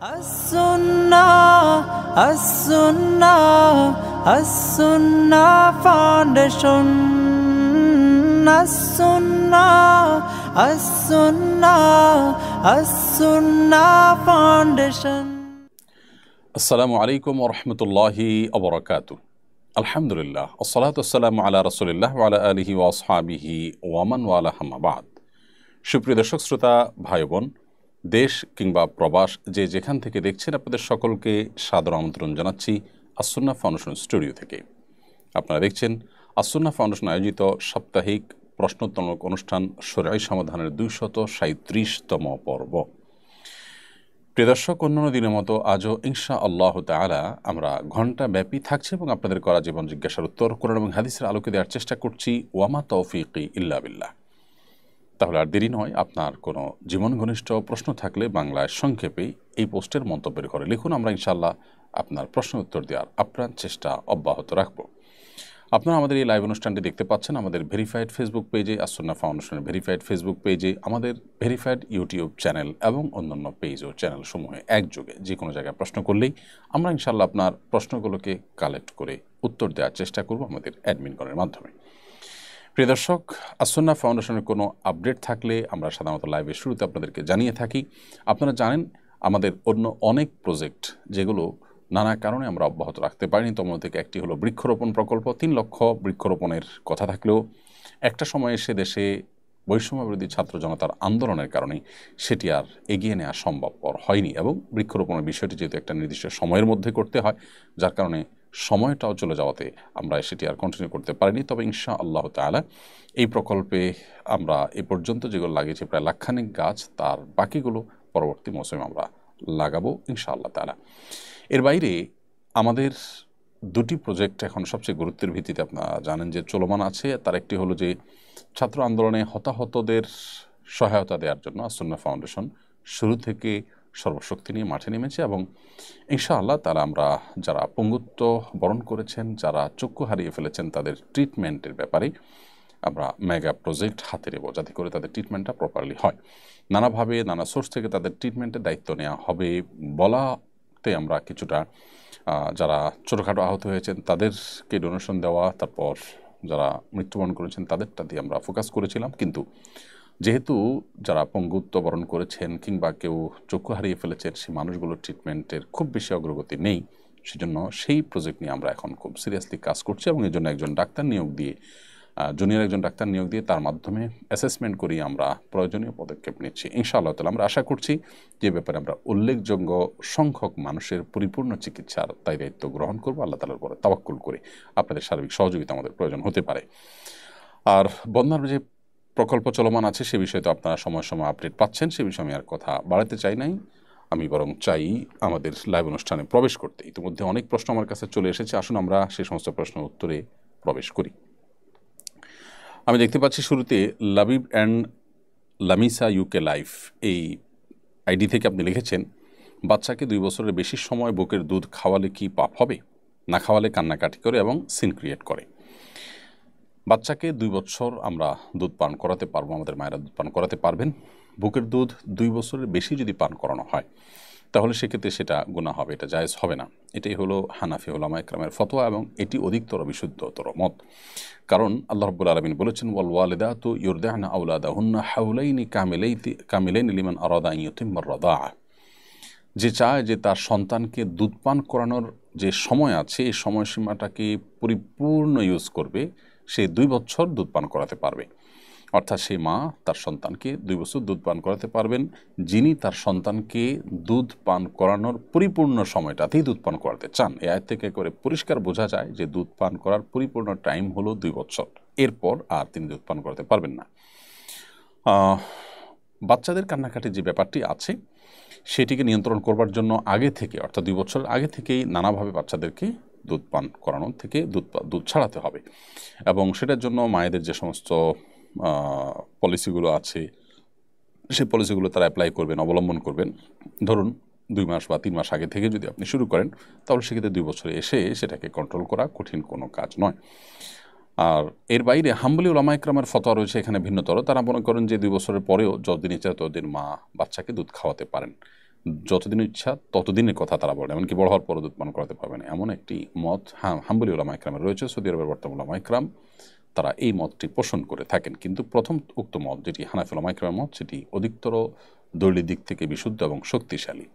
As-Sunnah, As-Sunnah, As-Sunnah Foundation. As-Sunnah, As-Sunnah, As-Sunnah Foundation. Assalamu alaikum wa rahmatullahi wa barakatuh. Alhamdulillah, as-salatu as-salamu ala rasulillah wa ala alihi wa ashabihi wa man wala hamma ba'd. সুপ্রিয় দর্শক শ্রোতা ভাই বোন, দেশ কিংবা প্রবাস যে যেখান থেকে দেখছেন, আপনাদের সকলকে সাদর আমন্ত্রণ জানাচ্ছি আস-সুন্নাহ ফাউন্ডেশন স্টুডিও থেকে। আপনারা দেখছেন আস-সুন্নাহ ফাউন্ডেশন আয়োজিত সাপ্তাহিক প্রশ্নোত্তরমূলক অনুষ্ঠান শরঈ সমাধানের 237তম পর্ব। প্রিয় দর্শক, অন্যান্য দিনের মতো আজও ইনশা আল্লাহ তাআলা আমরা ঘণ্টা ব্যাপী থাকছি এবং আপনাদের করা জীবন জিজ্ঞাসার উত্তর কোরআন এবং হাদিসের আলোকে দেওয়ার চেষ্টা করছি। ওয়ামা তৌফিকি ইল্লা বিল্লাহ। তাহলে আর দেরি নয়, আপনার কোনো জীবন ঘনিষ্ঠ প্রশ্ন থাকলে বাংলায় সংক্ষেপে এই পোস্টের মন্তব্যের ঘরে লিখুন। আমরা ইনশাআল্লাহ আপনার প্রশ্ন উত্তর দেওয়ার আপ্রাণ চেষ্টা অব্যাহত রাখব। আপনারা আমাদের এই লাইভ অনুষ্ঠানটি দেখতে পাচ্ছেন আমাদের ভেরিফাইড ফেসবুক পেজে, আস-সুন্নাহ ফাউন্ডেশনের ভেরিফাইড ফেসবুক পেজে, আমাদের ভেরিফাইড ইউটিউব চ্যানেল এবং অন্যান্য পেজ ও চ্যানেল সমূহে একযোগে যে কোনো জায়গায় প্রশ্ন করলেই আমরা ইনশাআল্লাহ আপনার প্রশ্নগুলোকে কালেক্ট করে উত্তর দেওয়ার চেষ্টা করব আমাদের অ্যাডমিনগণের মাধ্যমে। প্রিয় দর্শক, আস-সুন্নাহ ফাউন্ডেশনের কোনো আপডেট থাকলে আমরা সাধারণত লাইভের শুরুতে আপনাদেরকে জানিয়ে থাকি। আপনারা জানেন আমাদের অন্য অনেক প্রজেক্ট যেগুলো নানা কারণে আমরা অব্যাহত রাখতে পারিনি, তোর মধ্যে থেকে একটি হলো বৃক্ষরোপণ প্রকল্প। 3 লক্ষ বৃক্ষরোপণের কথা থাকলেও একটা সময় এসে দেশে বৈষম্যবিরোধী ছাত্র জনতার আন্দোলনের কারণে সেটি আর এগিয়ে নেওয়া সম্ভবপর হয়নি এবং বৃক্ষরোপণের বিষয়টি যেহেতু একটা নির্দিষ্ট সময়ের মধ্যে করতে হয়, যার কারণে সময়টাও চলে যাওয়াতে আমরা সেটি আর কন্টিনিউ করতে পারিনি। তবে ইনশা আল্লাহ তাআলা এই প্রকল্পে আমরা এ পর্যন্ত যেগুলো লাগিয়েছি প্রায় লাখখানেক গাছ, তার বাকিগুলো পরবর্তী মৌসুমে আমরা লাগাবো ইনশা আল্লাহ তাআলা। এর বাইরে আমাদের 2টি প্রজেক্ট এখন সবচেয়ে গুরুত্বের ভিত্তিতে আপনারা জানেন যে চলমান আছে। তার একটি হলো যে ছাত্র আন্দোলনে হতাহতদের সহায়তা দেওয়ার জন্য আস-সুন্নাহ ফাউন্ডেশন শুরু থেকে সর্বশক্তি নিয়ে মাঠে নেমেছে এবং ইনশাআল্লাহ তারা আমরা যারা পঙ্গুত্ব বরণ করেছেন, যারা চক্ষু হারিয়ে ফেলেছেন, তাদের ট্রিটমেন্টের ব্যাপারে আমরা মেগা প্রজেক্ট হাতে নেব, যাতে করে তাদের ট্রিটমেন্টটা প্রপারলি হয়। নানাভাবে নানা সোর্স থেকে তাদের ট্রিটমেন্টের দায়িত্ব নেওয়া হবে বলাতে আমরা কিছুটা যারা ছোটোখাটো আহত হয়েছেন তাদেরকে ডোনেশন দেওয়া, তারপর যারা মৃত্যুবরণ করেছেন তাদেরটা দিয়ে আমরা ফোকাস করেছিলাম। কিন্তু যেহেতু যারা পঙ্গুত্ব বরণ করেছেন কিংবা কেউ চক্ষু হারিয়ে ফেলেছেন, সেই মানুষগুলোর ট্রিটমেন্টের খুব বেশি অগ্রগতি নেই, সেজন্য সেই প্রজেক্ট নিয়ে আমরা এখন খুব সিরিয়াসলি কাজ করছি এবং এর জন্য একজন ডাক্তার নিয়োগ দিয়ে, জুনিয়র একজন ডাক্তার নিয়োগ দিয়ে তার মাধ্যমে অ্যাসেসমেন্ট করিয়ে আমরা প্রয়োজনীয় পদক্ষেপ নিচ্ছি ইনশাআল্লাহ তাআলা। আমরা আশা করছি যে ব্যাপারে আমরা উল্লেখযোগ্য সংখ্যক মানুষের পরিপূর্ণ চিকিৎসার দায়িত্ব গ্রহণ করবো আল্লাহ তাআলার উপরে তাওয়াক্কুল করে। আপনাদের সার্বিক সহযোগিতা আমাদের প্রয়োজন হতে পারে। আর বন্যার যে প্রকল্প চলমান আছে সে বিষয়ে তো আপনারা সময় সময় আপডেট পাচ্ছেন, সে বিষয়ে আমি আর কথা বাড়াতে চাই নাই। আমি বরং চাই আমাদের লাইভ অনুষ্ঠানে প্রবেশ করতে। ইতিমধ্যে অনেক প্রশ্ন আমার কাছে চলে এসেছে, আসুন আমরা সেই সমস্ত প্রশ্নের উত্তরে প্রবেশ করি। আমি দেখতে পাচ্ছি শুরুতে Labib and Lamisa UK life এই আইডি থেকে আপনি লিখেছেন, বাচ্চাকে 2 বছরের বেশি সময় বুকের দুধ খাওয়ালে কি পাপ হবে? না খাওয়ালে কান্নাকাটি করে এবং সিন ক্রিয়েট করে। বাচ্চাকে 2 বছর আমরা দুধ পান করাতে পারবো, আমাদের মায়েরা দুধ পান করাতে পারবেন। বুকের দুধ 2 বছরের বেশি যদি পান করানো হয় তাহলে সেক্ষেত্রে সেটা গুনাহ হবে, এটা জায়েজ হবে না। এটাই হলো হানাফি উলামা ইকরামের ফতোয়া এবং এটি অধিকতর বিশুদ্ধতর মত। কারণ আল্লাহ রাব্বুল আলামিন বলেছেন, ওয়াল ওয়ালিদাতু ইউরদি'না আওলাদাহুন্না হাওলাইনি কামিলাইনি লিমান আরাদা আন ইউতিম্মা আর-রাদাআ। যে চায় যে তার সন্তানকে দুধ পান করানোর যে সময় আছে এই সময়সীমাটাকে পরিপূর্ণ ইউজ করবে, সে 2 বছর দুধ পান করাতে পারবে। অর্থাৎ সেই মা তার সন্তানকে 2 বছর দুধ পান করাতে পারবেন যিনি তার সন্তানকে দুধ পান করানোর পরিপূর্ণ সময়টাতেই দুধ পান করাতে চান। এই আয়াত থেকে করে পরিষ্কার বোঝা যায় যে দুধ পান করার পরিপূর্ণ টাইম হলো 2 বছর, এরপর আর তিনি দুধ পান করাতে পারবেন না। বাচ্চাদের কান্নাকাটির যে ব্যাপারটি আছে সেটিকে নিয়ন্ত্রণ করবার জন্য আগে থেকে, অর্থাৎ 2 বছর আগে থেকেই নানাভাবে বাচ্চাদেরকে দুধ পান করানো থেকে দুধ ছাড়াতে হবে এবং সেটার জন্য মায়েদের যে সমস্ত পলিসিগুলো আছে সেই পলিসিগুলো তারা অ্যাপ্লাই করবেন, অবলম্বন করবেন। ধরুন 2 মাস বা 3 মাস আগে থেকে যদি আপনি শুরু করেন তাহলে সেক্ষেত্রে 2 বছরে এসে সেটাকে কন্ট্রোল করা কঠিন কোনো কাজ নয়। আর এর বাইরে হাম্বলি উলামা ইকরামের ফতোয়া রয়েছে এখানে ভিন্নতর। তারা মনে করেন যে 2 বছরের পরেও যতদিন ইচ্ছা ততদিন মা বাচ্চাকে দুধ খাওয়াতে পারেন। যতদিন ইচ্ছা ততদিনের কথা তারা বলেন, এমনকি বড় হওয়ার পরও দুধ পান করাতে পারবেন, এমন একটি মত হাম্বলি উলামা ইকরামের রয়েছে। সৌদি আরবের বর্তমান উলামা ইকরাম তারা এই মতটি পোষণ করে থাকেন। কিন্তু প্রথম উক্ত মত, যেটি হানাফি উলামা ইকরামের মত, সেটি অধিকতর দৈলিক দিক থেকে বিশুদ্ধ এবং শক্তিশালী।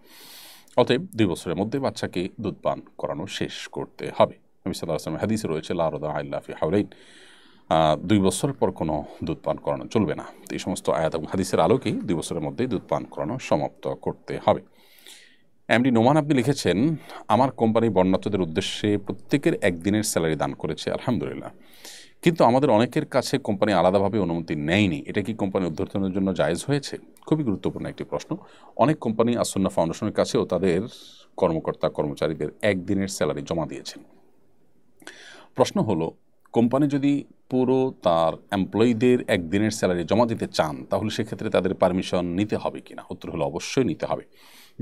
অতএব 2 বছরের মধ্যে বাচ্চাকে দুধ পান করানো শেষ করতে হবে। নবী সাল্লাল্লাহু আলাইহি ওয়াসাল্লাম হাদিসে রয়েছে, লা রাদা ইল্লা ফি হাওলাইন, 2 বছরের পর কোনো দুধ পান করানো চলবে না। তো এই সমস্ত আয়াত এবং হাদিসের আলোকেই 2 বছরের মধ্যেই দুধ পান করানো সমাপ্ত করতে হবে। এমডি নোমান আপনি লিখেছেন, আমার কোম্পানি বর্ণাঢ্যদের উদ্দেশ্যে প্রত্যেকের একদিনের স্যালারি দান করেছে, আলহামদুলিল্লাহ, কিন্তু আমাদের অনেকের কাছে কোম্পানি আলাদাভাবে অনুমতি নেয়নি। এটা কি কোম্পানি উদ্বোধনের জন্য জায়েজ হয়েছে? খুবই গুরুত্বপূর্ণ একটি প্রশ্ন। অনেক কোম্পানি আসুন্নাহ ফাউন্ডেশনের কাছেও তাদের কর্মকর্তা কর্মচারীদের একদিনের স্যালারি জমা দিয়েছেন। প্রশ্ন হলো, কোম্পানি যদি পুরো তার এমপ্লয়ীদের একদিনের স্যালারি জমা দিতে চান, তাহলে সেক্ষেত্রে তাদের পারমিশন নিতে হবে কিনা? উত্তর হলো অবশ্যই নিতে হবে,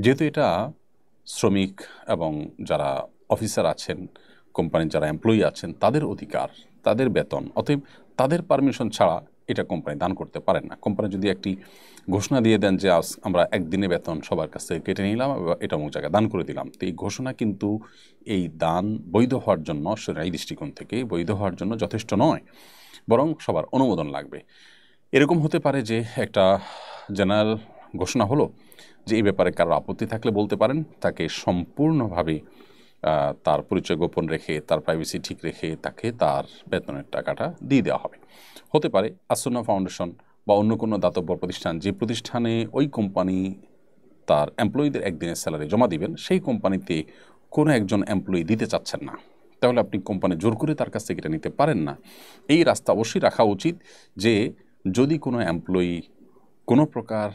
যেহেতু এটা শ্রমিক এবং যারা অফিসার আছেন, কোম্পানির যারা এমপ্লয়ি আছেন, তাদের অধিকার, তাদের বেতন। অতএব তাদের পারমিশন ছাড়া এটা কোম্পানি দান করতে পারেন না। কোম্পানি যদি একটি ঘোষণা দিয়ে দেন যে আজ আমরা একদিনে বেতন সবার কাছ থেকে কেটে নিলাম, এটা অমুক জায়গায় দান করে দিলাম, তো এই ঘোষণা কিন্তু এই দান বৈধ হওয়ার জন্য, শরীয়ী দৃষ্টিকোণ থেকে বৈধ হওয়ার জন্য যথেষ্ট নয়, বরং সবার অনুমোদন লাগবে। এরকম হতে পারে যে একটা জেনারেল ঘোষণা হলো যে এই ব্যাপারে কারো আপত্তি থাকলে বলতে পারেন, তাকে সম্পূর্ণভাবে তার পরিচয় গোপন রেখে, তার প্রাইভেসি ঠিক রেখে তাকে তার বেতনের টাকাটা দিয়ে দেওয়া হবে। হতে পারে আসুন্নাহ ফাউন্ডেশন বা অন্য কোনো দাতব্য প্রতিষ্ঠান, যে প্রতিষ্ঠানে ওই কোম্পানি তার এমপ্লয়ীদের একদিনের স্যালারি জমা দিবেন, সেই কোম্পানিতে কোনো একজন এমপ্লয়ি দিতে চাচ্ছেন না, তাহলে আপনি কোম্পানি জোর করে তার কাছ থেকে এটা নিতে পারেন না। এই রাস্তা অবশ্যই রাখা উচিত যে যদি কোনো এমপ্লয়ি কোনো প্রকার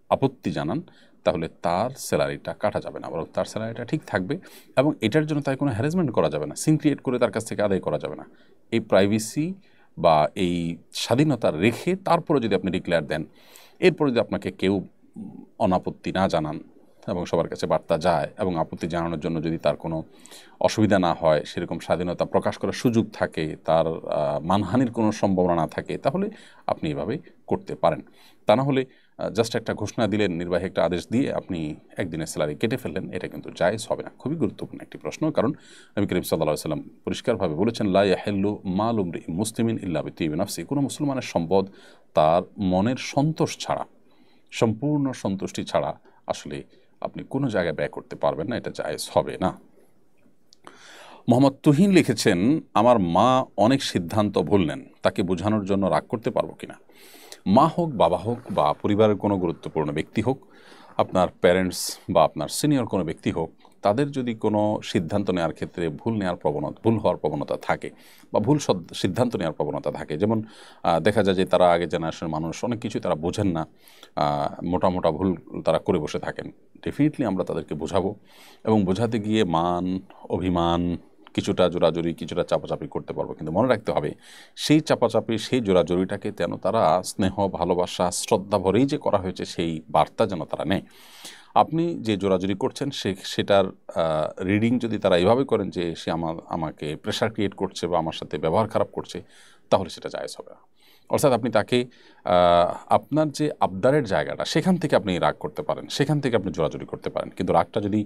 আপত্তি জানান, তাহলে তার স্যালারিটা কাটা যাবে না, বরং তার স্যালারিটা ঠিক থাকবে, এবং এটার জন্য তাই কোনো হ্যারাসমেন্ট করা যাবে না, সিন ক্রিয়েট করে তার কাছ থেকে আদায় করা যাবে না। এই প্রাইভেসি বা এই স্বাধীনতা রেখে তারপরে যদি আপনি ডিক্লেয়ার দেন, এরপরে যদি আপনাকে কেউ অনাপত্তি না জানান এবং সবার কাছে বার্তা যায় এবং আপত্তি জানানোর জন্য যদি তার কোনো অসুবিধা না হয়, সেরকম স্বাধীনতা প্রকাশ করার সুযোগ থাকে, তার মানহানির কোনো সম্ভাবনা না থাকে, তাহলে আপনি এভাবে করতে পারেন। তা না হলে জাস্ট একটা ঘোষণা দিলেন, নির্বাহী একটা আদেশ দিয়ে আপনি একদিনের স্যালারি কেটে ফেললেন, এটা কিন্তু জায়েজ হবে না। খুবই গুরুত্বপূর্ণ একটি প্রশ্ন, কারণ নবী করিম সাল্লাল্লাহু আলাইহি ওয়াসাল্লাম পরিষ্কারভাবে বলেছেন, লা ইয়াহিল্লু মালু ইমরিইন মুসলিমিন ইল্লা বিতিয়্যিবি নাফসি, কোনো মুসলমানের সম্পদ তার মনের সন্তোষ ছাড়া, সম্পূর্ণ সন্তুষ্টি ছাড়া আসলে আপনি কোনো জায়গায় ব্যয় করতে পারবেন না, এটা জায়েজ হবে না। মোহাম্মদ তুহিন লিখেছেন, আমার মা অনেক সিদ্ধান্ত ভুল নেন, তাকে বোঝানোর জন্য রাগ করতে পারবো কিনা? মা হোক, বাবা হোক, বা পরিবারের কোনো গুরুত্বপূর্ণ ব্যক্তি হোক, আপনার প্যারেন্টস বা আপনার সিনিয়র কোনো ব্যক্তি হোক, তাদের যদি কোনো সিদ্ধান্ত নেওয়ার ক্ষেত্রে ভুল হওয়ার প্রবণতা থাকে বা ভুল সিদ্ধান্ত নেওয়ার প্রবণতা থাকে, যেমন দেখা যায় যে তারা আগে জেনারেশনের মানুষ, অনেক কিছু তারা বোঝেন না, মোটা ভুল তারা করে বসে থাকেন, ডেফিনেটলি আমরা তাদেরকে বোঝাবো, এবং বোঝাতে গিয়ে মান, অভিমান, কিছুটা জোরাজুরি, কিছুটা চাপাচাপি করতে পারবো, কিন্তু মনে রাখতে হবে সেই চাপাচাপি, সেই জোরাজুরিটাকে যেন তারা স্নেহ, ভালোবাসা, শ্রদ্ধা ভরেই যে করা হয়েছে সেই বার্তা যেন তারা নেয়। আপনি যে জোরাজুরি করছেন সেটার রিডিং যদি তারা এইভাবে করেন যে সে আমাকে প্রেশার ক্রিয়েট করছে বা আমার সাথে ব্যবহার খারাপ করছে, তাহলে সেটা জায়েজ হবে না। অর্থাৎ আপনি তাকে আপনার যে আবদারের জায়গাটা, সেখান থেকে আপনি রাগ করতে পারেন, সেখান থেকে আপনি জোরাজুরি করতে পারেন, কিন্তু রাগটা যদি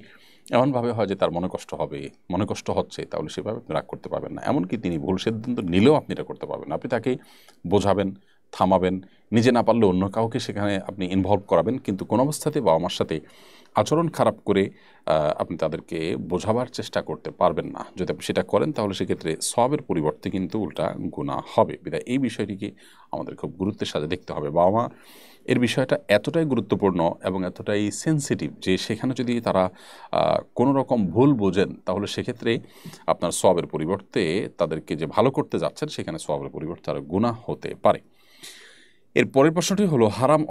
এমনভাবে হয় যে তার মনে কষ্ট হচ্ছে, তাহলে সেভাবে আপনি রাগ করতে পারবেন না। এমনকি তিনি ভুল সিদ্ধান্ত নিলেও আপনি এটা করতে পারবেন না। আপনি তাকে বোঝাবেন, থামাবেন, নিজে না পারলে অন্য কাউকে সেখানে আপনি ইনভলভ করাবেন, কিন্তু কোনো অবস্থাতে বাবা মার সাথে আচরণ খারাপ করে আপনি তাদেরকে বোঝাবার চেষ্টা করতে পারবেন না। যদি আপনি সেটা করেন, তাহলে সেক্ষেত্রে সওয়াবের পরিবর্তে কিন্তু উল্টা গুনাহ হবে। বিধায় এই বিষয়টিকে আমাদের খুব গুরুত্বের সাথে দেখতে হবে। বাবা মা এর বিষয়টা এতটাই গুরুত্বপূর্ণ এবং এতটাই সেন্সিটিভ যে সেখানে যদি তারা কোনো রকম ভুল বোঝেন, তাহলে সেক্ষেত্রে আপনার সওয়াবের পরিবর্তে তাদেরকে যে ভালো করতে যাচ্ছেন, সেখানে সওয়াবের পরিবর্তে আর গুনাহ হতে পারে। এর পরের প্রশ্নটি হলো, হারাম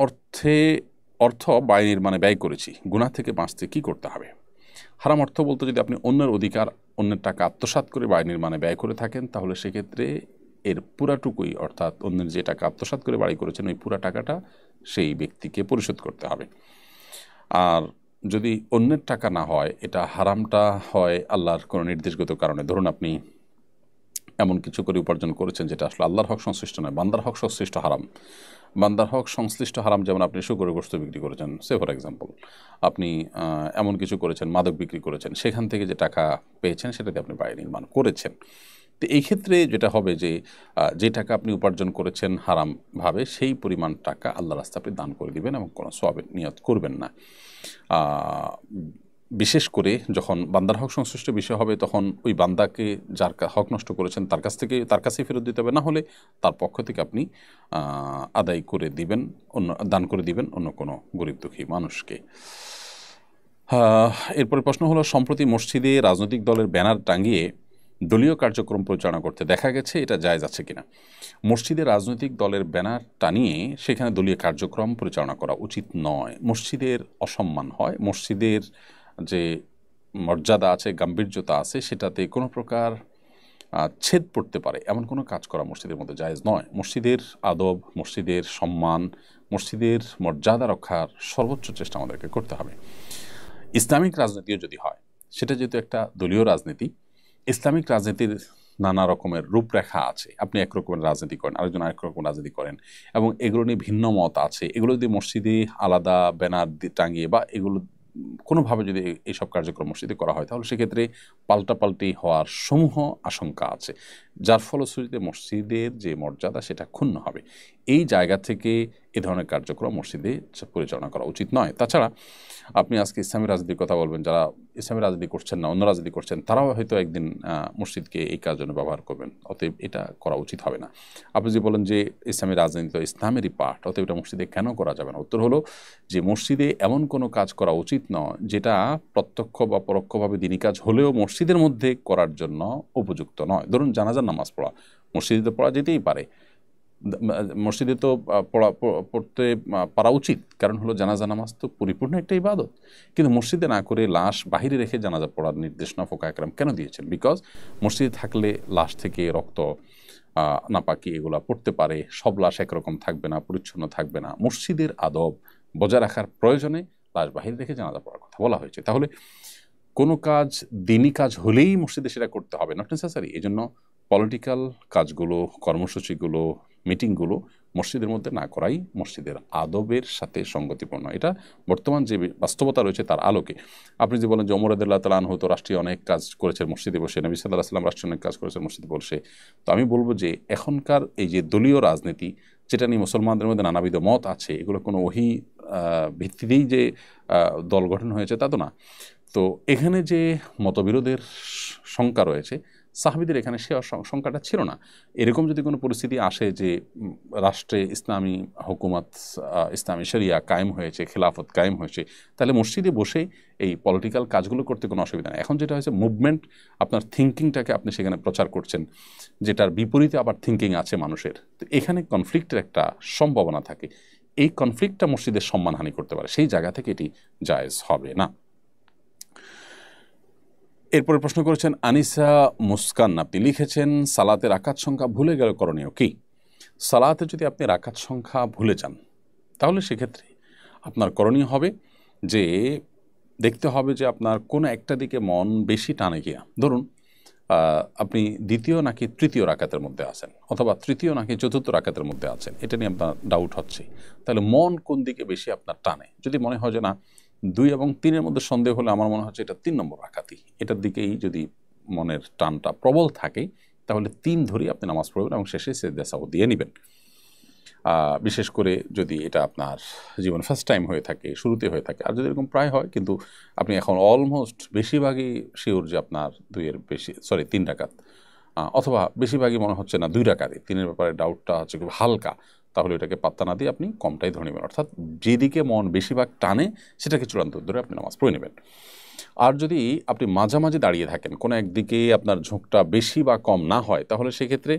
অর্থ বাড়ি নির্মাণে ব্যয় করেছি, গুনাহ থেকে বাঁচতে কি করতে হবে? হারাম অর্থ বলতে যদি আপনি অন্যের অধিকার, অন্যের টাকা আত্মসাৎ করে বাড়ি নির্মাণে ব্যয় করে থাকেন, তাহলে সেক্ষেত্রে এর পুরাটুকুই, অর্থাৎ অন্যের যে টাকা আত্মসাৎ করে বাড়ি করেছেন, ওই পুরা টাকাটা সেই ব্যক্তিকে পরিশোধ করতে হবে। আর যদি অন্যের টাকা না হয়, এটা হারামটা হয় আল্লাহর কোনো নির্দেশগত কারণে। ধরুন আপনি এমন কিছু করে উপার্জন করেছেন যেটা আসলে আল্লাহর হক সংশ্লিষ্ট নয়, বান্দার হক সংশ্লিষ্ট হারাম। বান্দার হক সংশ্লিষ্ট হারাম, যেমন আপনি শুকরের গোশত বিক্রি করেছেন, সে ফর এক্সাম্পল, আপনি এমন কিছু করেছেন, মাদক বিক্রি করেছেন, সেখান থেকে যে টাকা পেয়েছেন সেটাতে আপনি বাড়ি নির্মাণ করেছেন। তো এই ক্ষেত্রে যেটা হবে যে টাকা আপনি উপার্জন করেছেন হারামভাবে, সেই পরিমাণ টাকা আল্লাহ রাস্তায় আপনি দান করে দিবেন এবং কোনো সওয়াবের নিয়ত করবেন না। বিশেষ করে যখন বান্দার হক সংশ্লিষ্ট বিষয় হবে, তখন ওই বান্দাকে যার হক নষ্ট করেছেন তার কাছেই ফেরত দিতে হবে, না হলে তার পক্ষ থেকে আপনি আদায় করে দিবেন, দান করে দিবেন অন্য কোনো গরিব দুঃখী মানুষকে। এরপরে প্রশ্ন হলো, সম্প্রতি মসজিদে রাজনৈতিক দলের ব্যানার টাঙিয়ে দলীয় কার্যক্রম পরিচালনা করতে দেখা গেছে, এটা জায়েজ আছে কিনা? মসজিদে রাজনৈতিক দলের ব্যানার টানিয়ে সেখানে দলীয় কার্যক্রম পরিচালনা করা উচিত নয়। মসজিদের অসম্মান হয়, মসজিদের যে মর্যাদা আছে, গাম্ভীর্যতা আছে, সেটাতে কোনো প্রকার ছেদ পড়তে পারে এমন কোনো কাজ করা মসজিদের মধ্যে জায়েজ নয়। মসজিদের আদব, মসজিদের সম্মান, মসজিদের মর্যাদা রক্ষার সর্বোচ্চ চেষ্টা আমাদেরকে করতে হবে। ইসলামিক রাজনীতিও যদি হয়, সেটা যেহেতু একটা দলীয় রাজনীতি, ইসলামিক রাজনীতির নানা রকমের রূপরেখা আছে। আপনি এক রকমের রাজনীতি করেন, আরেকজন আরেক রকম রাজনীতি করেন, এবং এগুলো নিয়ে ভিন্ন মত আছে। এগুলো যদি মসজিদে আলাদা ব্যানার টাঙিয়ে বা এগুলো কোনোভাবে যদি এইসব কার্যক্রম মসজিদে করা হয়, তাহলে সেক্ষেত্রে পাল্টাপাল্টি হওয়ার সমূহ আশঙ্কা আছে, যার ফলশ্রুতিতে মসজিদের যে মর্যাদা সেটা ক্ষুণ্ণ হবে। এই জায়গা থেকে এ ধরনের কার্যক্রম মসজিদে পরিচালনা করা উচিত নয়। তাছাড়া আপনি আজকে ইসলামী রাজনীতির কথা বলবেন, যারা ইসলামী রাজনীতি করছেন না, অন্য রাজনীতি করছেন, তারাও হয়তো একদিন মসজিদকে এই কাজের জন্য ব্যবহার করবেন। অতএব এটা করা উচিত হবে না। আপনি যে বলেন যে ইসলামী রাজনীতি তো ইসলামেরই পার্ট, অতএব এটা মসজিদে কেন করা যাবে না? উত্তর হলো যে মসজিদে এমন কোনো কাজ করা উচিত নয় যেটা প্রত্যক্ষ বা পরোক্ষভাবে দিনী কাজ হলেও মসজিদের মধ্যে করার জন্য উপযুক্ত নয়। ধরুন জানাজার নামাজ পড়া, মসজিদে তো পড়া যেতেই পারে, মসজিদে তো পড়তে পারা উচিত, কারণ হলো জানাজা নামাজ তো পরিপূর্ণ একটা ইবাদত। কিন্তু মসজিদে না করে লাশ বাহিরে রেখে জানাজা পড়ার নির্দেশনা ফুকাহা একরাম কেন দিয়েছেন? বিকজ মসজিদে থাকলে লাশ থেকে রক্ত, নাপাকি এগুলা পড়তে পারে, সব লাশ একরকম থাকবে না, পরিচ্ছন্ন থাকবে না। মসজিদের আদব বজায় রাখার প্রয়োজনে লাশ বাহিরে রেখে জানাজা পড়ার কথা বলা হয়েছে। তাহলে কোনো কাজ দিনী কাজ হলেই মসজিদে সেটা করতে হবে, নট নেসেসারি। এই জন্য পলিটিক্যাল কাজগুলো, কর্মসূচিগুলো, মিটিংগুলো মসজিদের মধ্যে না করাই মসজিদের আদবের সাথে সঙ্গতিপূর্ণ। এটা বর্তমান যে বাস্তবতা রয়েছে তার আলোকে। আপনি যে বলেন যে ওমর রাদিয়াল্লাহু তাআলা আনহু তো রাষ্ট্রীয় অনেক কাজ করেছেন মসজিদে বসে, নবী সাল্লাল্লাহু আলাইহি ওয়াসাল্লাম রাষ্ট্রীয় অনেক কাজ করেছেন মসজিদে বসে, তো আমি বলবো যে এখনকার এই যে দলীয় রাজনীতি, যেটা নিয়ে মুসলমানদের মধ্যে নানাবিধ মত আছে, এগুলো কোনো ওহী ভিত্তিতেই যে দল গঠন হয়েছে তা তো না। তো এখানে যে মতবিরোধের শঙ্কা রয়েছে, সাহাবীদের এখানে সে শঙ্কাটা ছিল না। এরকম যদি কোনো পরিস্থিতি আসে যে রাষ্ট্রে ইসলামী হুকুমত, ইসলামী শরিয়া কায়েম হয়েছে, খেলাফত কায়েম হয়েছে, তাহলে মসজিদে বসে এই পলিটিক্যাল কাজগুলো করতে কোনো অসুবিধা নেই। এখন যেটা হয়েছে, মুভমেন্ট, আপনার থিঙ্কিংটাকে আপনি সেখানে প্রচার করছেন, যেটার বিপরীতে আবার থিঙ্কিং আছে মানুষের, তো এখানে কনফ্লিক্টের একটা সম্ভাবনা থাকে। এই কনফ্লিক্টটা মসজিদের সম্মানহানি করতে পারে, সেই জায়গা থেকে এটি জায়েজ হবে না। এরপরে প্রশ্ন করেছেন আনিসা মুস্কান, আপনি লিখেছেন সালাতে রাকাত সংখ্যা ভুলে গেলে করণীয় কি? সালাতে যদি আপনি রাকাত সংখ্যা ভুলে যান, তাহলে সেক্ষেত্রে আপনার করণীয় হবে যে দেখতে হবে যে আপনার কোনো একটা দিকে মন বেশি টানে গিয়া। ধরুন আপনি দ্বিতীয় নাকি তৃতীয় রাকাতের মধ্যে আছেন, অথবা তৃতীয় নাকি চতুর্থ রাকাতের মধ্যে আছেন, এটা নিয়ে আপনার ডাউট হচ্ছে। তাহলে মন কোন দিকে বেশি আপনার টানে? যদি মনে হয় যে না 2 এবং 3-এর মধ্যে সন্দেহ হলে আমার মনে হচ্ছে এটা 3 নম্বর রাকাতই, এটার দিকেই যদি মনের টানটা প্রবল থাকে, তাহলে 3 ধরেই আপনি নামাজ পড়বেন এবং শেষে সিজদা সাহু দিয়ে নেবেন। বিশেষ করে যদি এটা আপনার জীবন ফার্স্ট টাইম হয়ে থাকে, শুরুতে হয়ে থাকে। আর যদি এরকম প্রায় হয়, কিন্তু আপনি এখন অলমোস্ট বেশিরভাগই শিওর যে আপনার 3 রাকাত, অথবা বেশিরভাগই মনে হচ্ছে না 2 রাকাতই, 3-এর ব্যাপারে ডাউটটা হচ্ছে খুব হালকা, তাহলে এটাকে পাত্তা না দিয়ে আপনি কমটাই ধরে নেবেন। অর্থাৎ যেদিকে মন বেশিরভাগ টানে সেটাকে চূড়ান্ত ধরে আপনি নামাজ পড়ে নেবেন। আর যদি আপনি মাঝামাঝি দাঁড়িয়ে থাকেন, কোনো একদিকে আপনার ঝোঁকটা বেশি বা কম না হয়, তাহলে সেক্ষেত্রে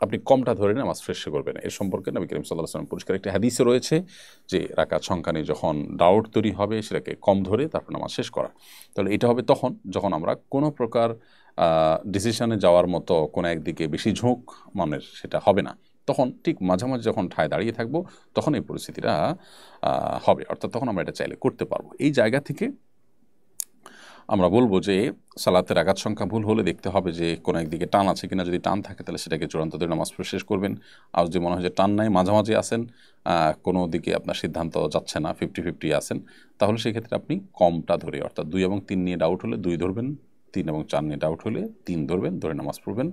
আপনি কমটা ধরে নামাজ শেষ করবেন। এর সম্পর্কে নবী করিম সাল্লাল্লাহু আলাইহি ওয়াসাল্লাম পরিষ্কার একটি হাদিসে রয়েছে যে রাকাত সংখ্যা নিয়ে যখন ডাউট তৈরি হবে, সেটাকে কম ধরে তারপর নামাজ শেষ করা। তাহলে এটা হবে তখন যখন আমরা কোনো প্রকার ডিসিশনে যাওয়ার মতো কোনো একদিকে বেশি ঝোঁক মনের সেটা হবে না, তখন ঠিক মাঝামাঝি যখন ঠায় দাঁড়িয়ে থাকবো, তখন এই পরিস্থিতিটা হবে। অর্থাৎ তখন আমরা এটা চাইলে করতে পারবো। এই জায়গা থেকে আমরা বলবো যে সালাতের রাকাত সংখ্যা ভুল হলে দেখতে হবে যে কোনো একদিকে টান আছে কিনা। যদি টান থাকে তাহলে সেটাকে চূড়ান্ত ধরে নামাজ পড়ে শেষ করবেন। আর যদি মনে হয় যে টান নাই, মাঝামাঝি আছেন, কোনো দিকে আপনার সিদ্ধান্ত যাচ্ছে না, 50-50 আছেন, তাহলে সেক্ষেত্রে আপনি কমটা ধরে, অর্থাৎ 2 এবং 3 নিয়ে ডাউট হলে 2 ধরবেন, 3 এবং 4 নিয়ে ডাউট হলে 3 ধরবেন, ধরে নামাজ পড়বেন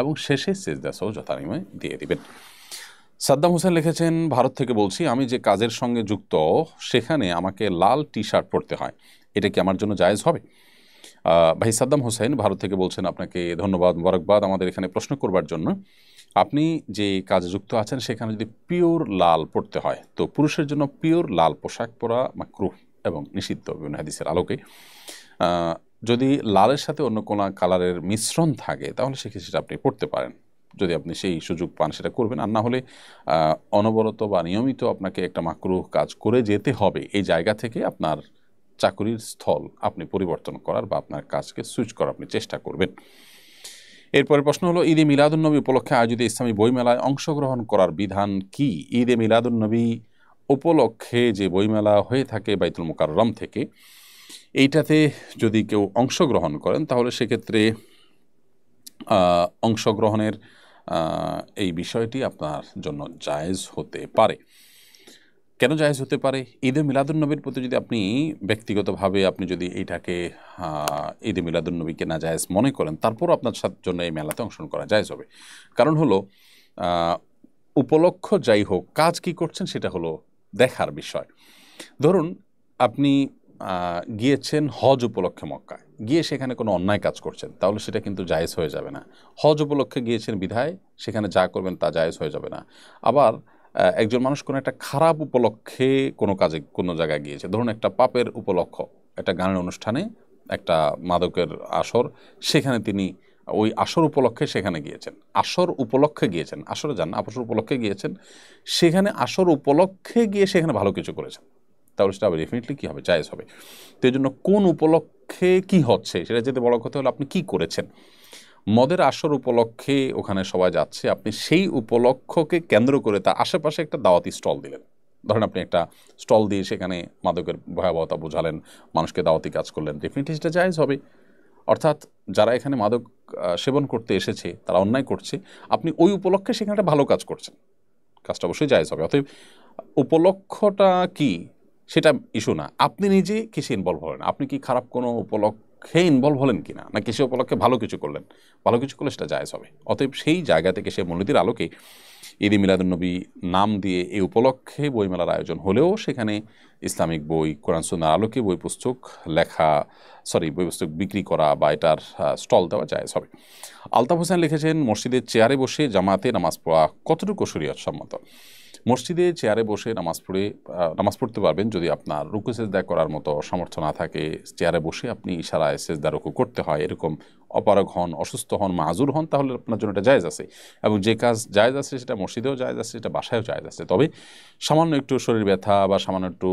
এবং শেষে সেজদা সহ যথানিময় দিয়ে দিবেন। সাদ্দাম হোসেন লিখেছেন, ভারত থেকে বলছি, আমি যে কাজের সঙ্গে যুক্ত সেখানে আমাকে লাল টি শার্ট পরতে হয়, এটা কি আমার জন্য জায়েজ হবে? ভাই সাদ্দাম হোসেন ভারত থেকে বলছেন, আপনাকে ধন্যবাদ, মোবারকবাদ আমাদের এখানে প্রশ্ন করবার জন্য। আপনি যে কাজে যুক্ত আছেন সেখানে যদি পিওর লাল পড়তে হয়, তো পুরুষের জন্য পিওর লাল পোশাক পরা মাকরুহ এবং নিষিদ্ধ বিভিন্ন হাদিসের আলোকে। যদি লালের সাথে অন্য কোনো কালারের মিশ্রণ থাকে তাহলে সেক্ষেত্রে সেটা আপনি পড়তে পারেন, যদি আপনি সেই সুযোগ পান সেটা করবেন। আর না হলে অনবরত বা নিয়মিত আপনাকে একটা মাকরুহ কাজ করে যেতে হবে, এই জায়গা থেকে আপনার চাকুরির স্থল আপনি পরিবর্তন করার বা আপনার কাজকে সুইচ করার আপনি চেষ্টা করবেন। এরপরের প্রশ্ন হলো, ঈদে মিলাদুন্নবী উপলক্ষে আয়োজিত ইসলামী বইমেলায় অংশগ্রহণ করার বিধান কি? ঈদে মিলাদুন্নবী উপলক্ষে যে বইমেলা হয়ে থাকে বাইতুল মুকাররম থেকে, এইটাতে যদি কেউ অংশগ্রহণ করেন তাহলে সেক্ষেত্রে অংশগ্রহণের এই বিষয়টি আপনার জন্য জায়েজ হতে পারে। কেন জায়েজ হতে পারে? ঈদে মিলাদুন্নবীর প্রতি যদি আপনি ব্যক্তিগতভাবে আপনি যদি এইটাকে ঈদে মিলাদুন্নবীকে না জায়েজ মনে করেন, তারপরও আপনার জন্য এই মেলাতে অংশগ্রহণ করা জায়েজ হবে। কারণ হলো উপলক্ষ যাই হোক, কাজ কি করছেন সেটা হলো দেখার বিষয়। ধরুন আপনি গিয়েছেন হজ উপলক্ষে মক্কায়, গিয়ে সেখানে কোনো অন্যায় কাজ করছেন, তাহলে সেটা কিন্তু জায়েজ হয়ে যাবে না। হজ উপলক্ষে গিয়েছেন বিধায় সেখানে যা করবেন তা জায়েজ হয়ে যাবে না। আবার একজন মানুষ কোনো একটা খারাপ উপলক্ষে কোনো কাজে কোনো জায়গায় গিয়েছে, ধরুন একটা পাপের উপলক্ষ, একটা গানের অনুষ্ঠানে, একটা মাদকের আসর, সেখানে তিনি ওই আসর উপলক্ষে সেখানে গিয়েছেন, আসর উপলক্ষে গিয়েছেন, আসরে যান না, আসর উপলক্ষে গিয়েছেন, সেখানে আসর উপলক্ষে গিয়ে সেখানে ভালো কিছু করেছেন, তাহলে সেটা ডেফিনেটলি কী হবে? জায়েজ হবে। তো এই জন্য কোন উপলক্ষে কি হচ্ছে সেটা যেতে বড় কথা হলো আপনি কি করেছেন। মদের আসর উপলক্ষে ওখানে সবাই যাচ্ছে, আপনি সেই উপলক্ষকে কেন্দ্র করে তার আশেপাশে একটা দাওয়াতি স্টল দিলেন। ধরেন আপনি একটা স্টল দিয়ে সেখানে মাদকের ভয়াবহতা বোঝালেন, মানুষকে দাওয়াতি কাজ করলেন, ডেফিনেটলি সেটা জায়েজ হবে। অর্থাৎ যারা এখানে মাদক সেবন করতে এসেছে তারা অন্যায় করছে, আপনি ওই উপলক্ষে সেখানে একটা ভালো কাজ করছেন, কাজটা অবশ্যই জায়েজ হবে। অতএব উপলক্ষটা কি সেটা ইস্যু না, আপনি নিজে কিসে ইনভলভ হলেন, আপনি কি খারাপ কোনো উপলক্ষে ইনভলভ হলেন কিনা, না কিসে উপলক্ষে ভালো কিছু করলেন, ভালো কিছু করলে সেটা জায়েজ হবে। অতএব সেই জায়গা থেকে সে মূলনীতির আলোকে ঈদে মিলাদুন্নবী নাম দিয়ে এই উপলক্ষে বইমেলার আয়োজন হলেও সেখানে ইসলামিক বই, কোরআন সুন্নাহর আলোকে বই পুস্তক বই পুস্তক বিক্রি করা বা এটার স্টল দেওয়া জায়েজ হবে। আলতাফ হোসেন লিখেছেন, মসজিদের চেয়ারে বসে জামাতে নামাজ পড়া কতটুকু শরীয়ত সম্মত? মসজিদে চেয়ারে বসে নামাজ পড়তে পারবেন যদি আপনার রুকু সেজদা করার মতো সামর্থ্য না থাকে। চেয়ারে বসে আপনি ইশারায় সেজদা রুকু করতে হয়, এরকম অপারগ হন, অসুস্থ হন, মাযুর হন, তাহলে আপনার জন্য এটা জায়েজ আছে। এবং যে কাজ জায়েজ আছে সেটা মসজিদেও জায়েজ আছে, সেটা বাসায়ও জায়েজ আছে। তবে সামান্য একটু শরীর ব্যথা বা সামান্য একটু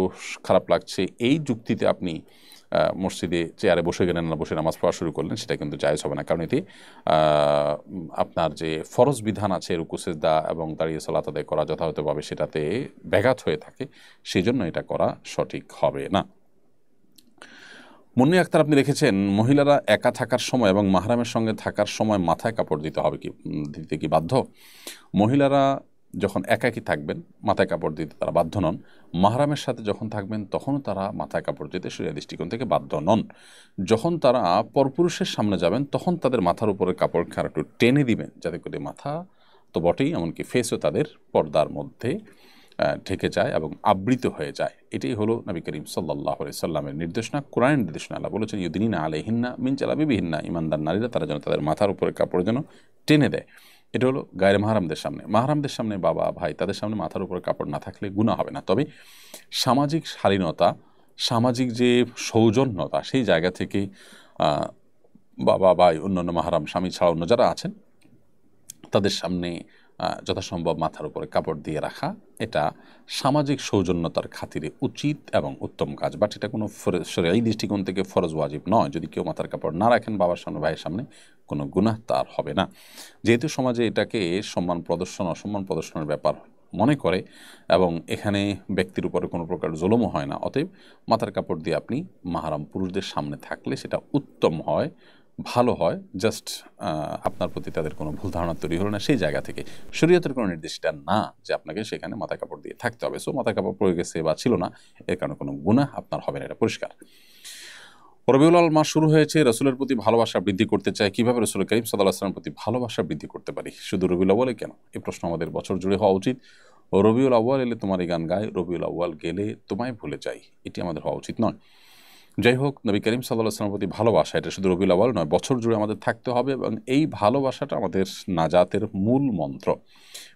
খারাপ লাগছে, এই যুক্তিতে আপনি মসজিদে চেয়ারে বসে গেলেন না, বসে নামাজ পড়া শুরু করলেন, সেটা কিন্তু জায়েজ হবে না। কারণ এতে আপনার যে ফরজ বিধান আছে রুকু সেজদা এবং দাঁড়িয়ে সালাত আদায় করা যথাযথভাবে সেটাতে ব্যাঘাত হয়ে থাকে, সেই জন্য এটা করা সঠিক হবে না। মুন্নি আক্তার আপনি লিখেছেন, মহিলারা একা থাকার সময় এবং মাহরামের সঙ্গে থাকার সময় মাথায় কাপড় দিতে কি বাধ্য? মহিলারা যখন একাকী থাকবেন মাথায় কাপড় দিতে তারা বাধ্য নন, মাহরামের সাথে যখন থাকবেন তখনও তারা মাথায় কাপড় দিতে শরীয়ত দৃষ্টিকোণ থেকে বাধ্য নন। যখন তারা পরপুরুষের সামনে যাবেন তখন তাদের মাথার উপরে কাপড় একটু টেনে দিবেন, যাতে করে মাথা তো বটেই, এমনকি ফেসও তাদের পর্দার মধ্যে ঢেকে যায় এবং আবৃত হয়ে যায়। এটাই হলো নবী করিম সাল্লাল্লাহু আলাইহি সাল্লামের নির্দেশনা, কোরআনের নির্দেশনা। আল্লাহ বলেছেন, ইউদিনিনা আলাইহিন্না মিন জালাবিবিহিন্না, ঈমানদার নারীরা তারা যেন তাদের মাথার উপরে কাপড় যেন টেনে দেয়। এটা হলো গায়ের মাহরামদের সামনে। মাহরামদের সামনে বাবা ভাই তাদের সামনে মাথার উপরে কাপড় না থাকলে গুনাহ হবে না। তবে সামাজিক শালীনতা, সামাজিক যে সৌজন্যতা, সেই জায়গা থেকে বাবা ভাই অন্যান্য মাহরাম স্বামী ছাড়া অন্য যারা আছেন তাদের সামনে যথাসম্ভব মাথার উপরে কাপড় দিয়ে রাখা, এটা সামাজিক সৌজন্যতার খাতিরে উচিত এবং উত্তম কাজ। বাট এটা কোনো শরীয়ী দৃষ্টিকোণ থেকে ফরজ ওয়াজিব নয়। যদি কেউ মাথার কাপড় না রাখেন বাবার সামনে ভাইয়ের সামনে, কোনো গুনাহ তার হবে না। যেহেতু সমাজে এটাকে সম্মান প্রদর্শন অসম্মান প্রদর্শনের ব্যাপার মনে করে এবং এখানে ব্যক্তির উপরে কোনো প্রকার জুলুমও হয় না। অতএব মাথার কাপড় দিয়ে আপনি মাহরাম পুরুষদের সামনে থাকলে সেটা উত্তম হয়, ভালো হয়। জাস্ট আপনার প্রতি তাদের কোনো ভুল ধারণা তৈরি হলো না, সেই জায়গা থেকে। শরীয়তের কোনো নির্দেশটা না যে আপনাকে সেখানে মাথা কাপড় দিয়ে থাকতে হবে। সো মাথা কাপড় পরে গেছে বা ছিল না, এর কারণে কোনো গুনাহ আপনার হবে না, এটা পরিষ্কার। রবিউল আউয়াল মাস শুরু হয়েছে, রসুলের প্রতি ভালোবাসা বৃদ্ধি করতে চাই, কীভাবে রসুল করিম সাল্লাল্লাহু আলাইহি ওয়াসাল্লামের প্রতি ভালোবাসা বৃদ্ধি করতে পারি? শুধু রবিউল আউয়ালে কেন? এই প্রশ্ন আমাদের বছর জুড়ে হওয়া উচিত। রবিউল আউয়াল এলে তোমারই গান গায়, রবিউল আউয়াল গেলে তোমায় ভুলে যাই, এটি আমাদের হওয়া উচিত নয়। যাই হোক, নবী করিম সাল্লাল্লাহু আলাইহি ওয়াসাল্লামের প্রতি ভালোবাসা এটা শুধু রবিউল আউয়াল নয়, বছর জুড়ে আমাদের থাকতে হবে এবং এই ভালোবাসাটা আমাদের নাজাতের মূল মন্ত্র।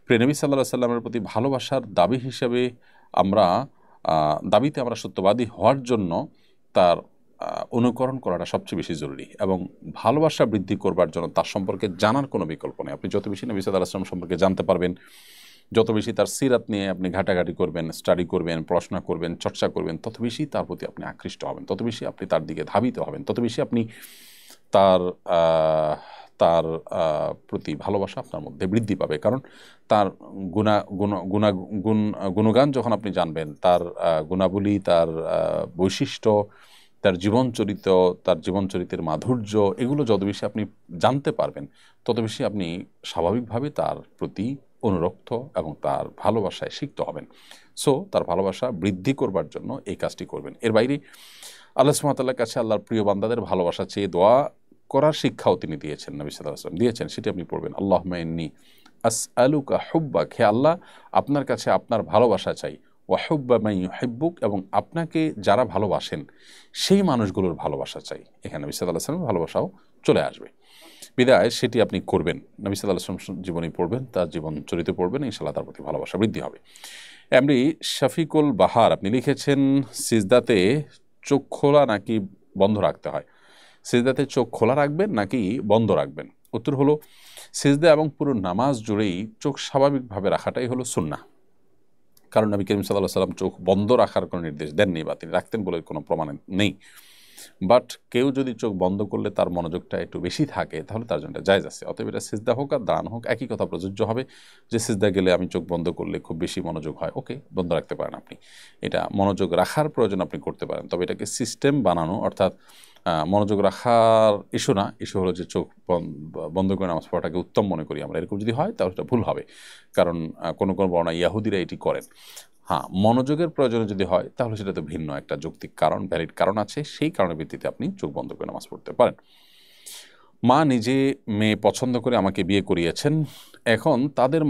প্রিয় নবী সাল্লাল্লাহু আলাইহি ওয়াসাল্লামের প্রতি ভালোবাসার দাবি হিসেবে আমরা দাবিতে আমরা সত্যবাদী হওয়ার জন্য তার অনুকরণ করাটা সবচেয়ে বেশি জরুরি এবং ভালোবাসা বৃদ্ধি করবার জন্য তার সম্পর্কে জানার কোনো বিকল্প নেই। আপনি যত বেশি নবী সাল্লাল্লাহু আলাইহি ওয়াসাল্লাম সম্পর্কে জানতে পারবেন, যত বেশি তার সিরাত নিয়ে আপনি ঘাটাঘাটি করবেন, স্টাডি করবেন, পড়াশোনা করবেন, চর্চা করবেন, তত বেশি তার প্রতি আপনি আকৃষ্ট হবেন, তত বেশি আপনি তার দিকে ধাবিত হবেন, তত বেশি আপনি তার তার প্রতি ভালোবাসা আপনার মধ্যে বৃদ্ধি পাবে। কারণ তার গুণগান যখন আপনি জানবেন, তার গুণাবলী, তার বৈশিষ্ট্য, তার জীবনচরিতের মাধুর্য, এগুলো যত বেশি আপনি জানতে পারবেন, তত বেশি আপনি স্বাভাবিকভাবে তার প্রতি অনুরক্ত এবং তার ভালোবাসায় সিক্ত হবেন। সো তার ভালোবাসা বৃদ্ধি করবার জন্য এই কাজটি করবেন। এর বাইরে আল্লাহ সুবহানাহু ওয়া তাআলার কাছে আল্লাহর প্রিয় বান্দাদের ভালোবাসা চেয়ে দোয়া করার শিক্ষাও তিনি দিয়েছেন, নবী সাল্লাল্লাহু আলাইহি ওয়াসাল্লাম দিয়েছেন। সেটি আপনি পড়বেন, আল্লাহুম্মা ইন্নী আসআলুকা হুব্বাক, হে আল্লাহ আপনার কাছে আপনার ভালোবাসা চাই, ওয়া হুব্বা মান ইউহিব্বুক, এবং আপনাকে যারা ভালোবাসেন সেই মানুষগুলোর ভালোবাসা চাই। এখানে নবী সাল্লাল্লাহু আলাইহি ওয়াসাল্লামের ভালোবাসাও চলে আসবে। বিদায় সেটি আপনি করবেন, নবী সাল্লাল্লাহু আলাইহি ওয়াসাল্লাম জীবনী পড়বেন, তার জীবন চরিত্র পড়বেন, ইনশাআল্লাহ তার প্রতি ভালোবাসা বৃদ্ধি হবে। এমনি শফিকুল বাহার আপনি লিখেছেন, সিজদাতে চোখ খোলা নাকি বন্ধ রাখতে হয়? সিজদাতে চোখ খোলা রাখবেন নাকি বন্ধ রাখবেন? উত্তর হলো, সিজদা এবং পুরো নামাজ জুড়েই চোখ স্বাভাবিকভাবে রাখাটাই হলো সুন্নাহ। কারণ নবী করিম সাল্লাল্লাহু আলাইহি ওয়াসাল্লাম চোখ বন্ধ রাখার কোনো নির্দেশ দেননি বা তিনি রাখতেন বলে কোনো প্রমাণ নেই। বাট কেউ যদি চোখ বন্ধ করলে তার মনোযোগটা একটু বেশি থাকে, তাহলে তার জন্য জায়েজ আছে। অতএব এটা সিজদা হোক আর দান হোক, একই কথা প্রযোজ্য হবে যে সিজদা গেলে আমি চোখ বন্ধ করলে খুব বেশি মনোযোগ হয়, ওকে, বন্ধ রাখতে পারেন আপনি, এটা মনোযোগ রাখার প্রয়োজন আপনি করতে পারেন। তবে এটাকে সিস্টেম বানানো, অর্থাৎ মনোযোগ রাখার ইস্যু না, ইস্যু হলো যে চোখ বন্ধ করে নামাজ পড়াটাকে উত্তম মনে করি আমরা, এরকম যদি হয় তাহলে এটা ভুল হবে। কারণ কোনো কোনো বর্ণনা ইয়াহুদিরা এটি করেন। হ্যাঁ, মনোযোগের প্রয়োজনে যদি হয় তাহলে সেটা তো ভিন্ন একটা যৌক্তিক কারণ, ভ্যালিড কারণ আছে, সেই কারণের ভিত্তিতে আপনি চোখ বন্ধ করে নামাজ পড়তে পারেন। মা নিজে মেয়ে পছন্দ করে আমাকে বিয়ে করিয়েছেন, এখন তাদের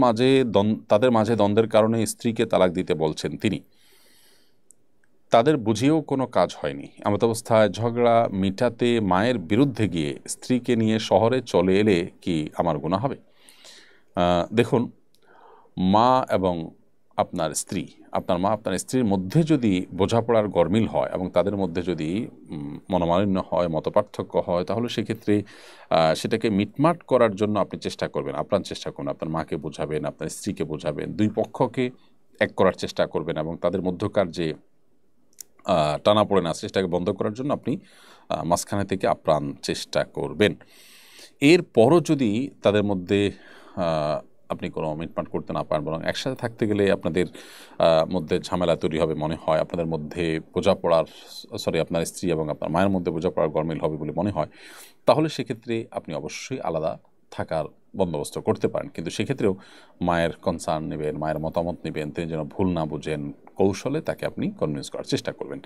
মাঝে দ্বন্দ্বের কারণে স্ত্রীকে তালাক দিতে বলছেন তিনি। তাদের বুঝিয়েও কোনো কাজ হয়নি, এমত অবস্থায় ঝগড়া মিটাতে মায়ের বিরুদ্ধে গিয়ে স্ত্রীকে নিয়ে শহরে চলে এলে কি আমার গুনাহ হবে? দেখুন, মা এবং আপনার মা আপনার স্ত্রীর মধ্যে যদি বোঝাপড়ার গরমিল হয় এবং তাদের মধ্যে যদি মনোমালিন্য হয়, মতপার্থক্য হয়, তাহলে সেক্ষেত্রে সেটাকে মিটমাট করার জন্য আপনি চেষ্টা করবেন, আপনার চেষ্টা করুন, আপনার মাকে বোঝাবেন, আপনার স্ত্রীকে বোঝাবেন, দুই পক্ষকে এক করার চেষ্টা করবেন এবং তাদের মধ্যকার যে টানাপোড়েন আছে সেটাকে বন্ধ করার জন্য আপনি মাঝখানে থেকে আপ্রাণ চেষ্টা করবেন। এরপরও যদি তাদের মধ্যে আপনি কোনো মিটমাট করতে না পারেন, বরং একসাথে থাকতে গেলে আপনাদের মধ্যে ঝামেলা তৈরি হবে মনে হয়, আপনাদের মধ্যে আপনার স্ত্রী এবং আপনার মায়ের মধ্যে বোঝাপড়ার গরমিল হবে বলে মনে হয়, তাহলে সেক্ষেত্রে আপনি অবশ্যই আলাদা থাকার বন্দোবস্ত করতে পারেন। কিন্তু সেক্ষেত্রেও মায়ের কনসার্ন নেবেন, মায়ের মতামত নেবেন, তিনি যেন ভুল না বুঝেন, কৌশলে তাকে আপনি কনভিন্স করার চেষ্টা করবেন।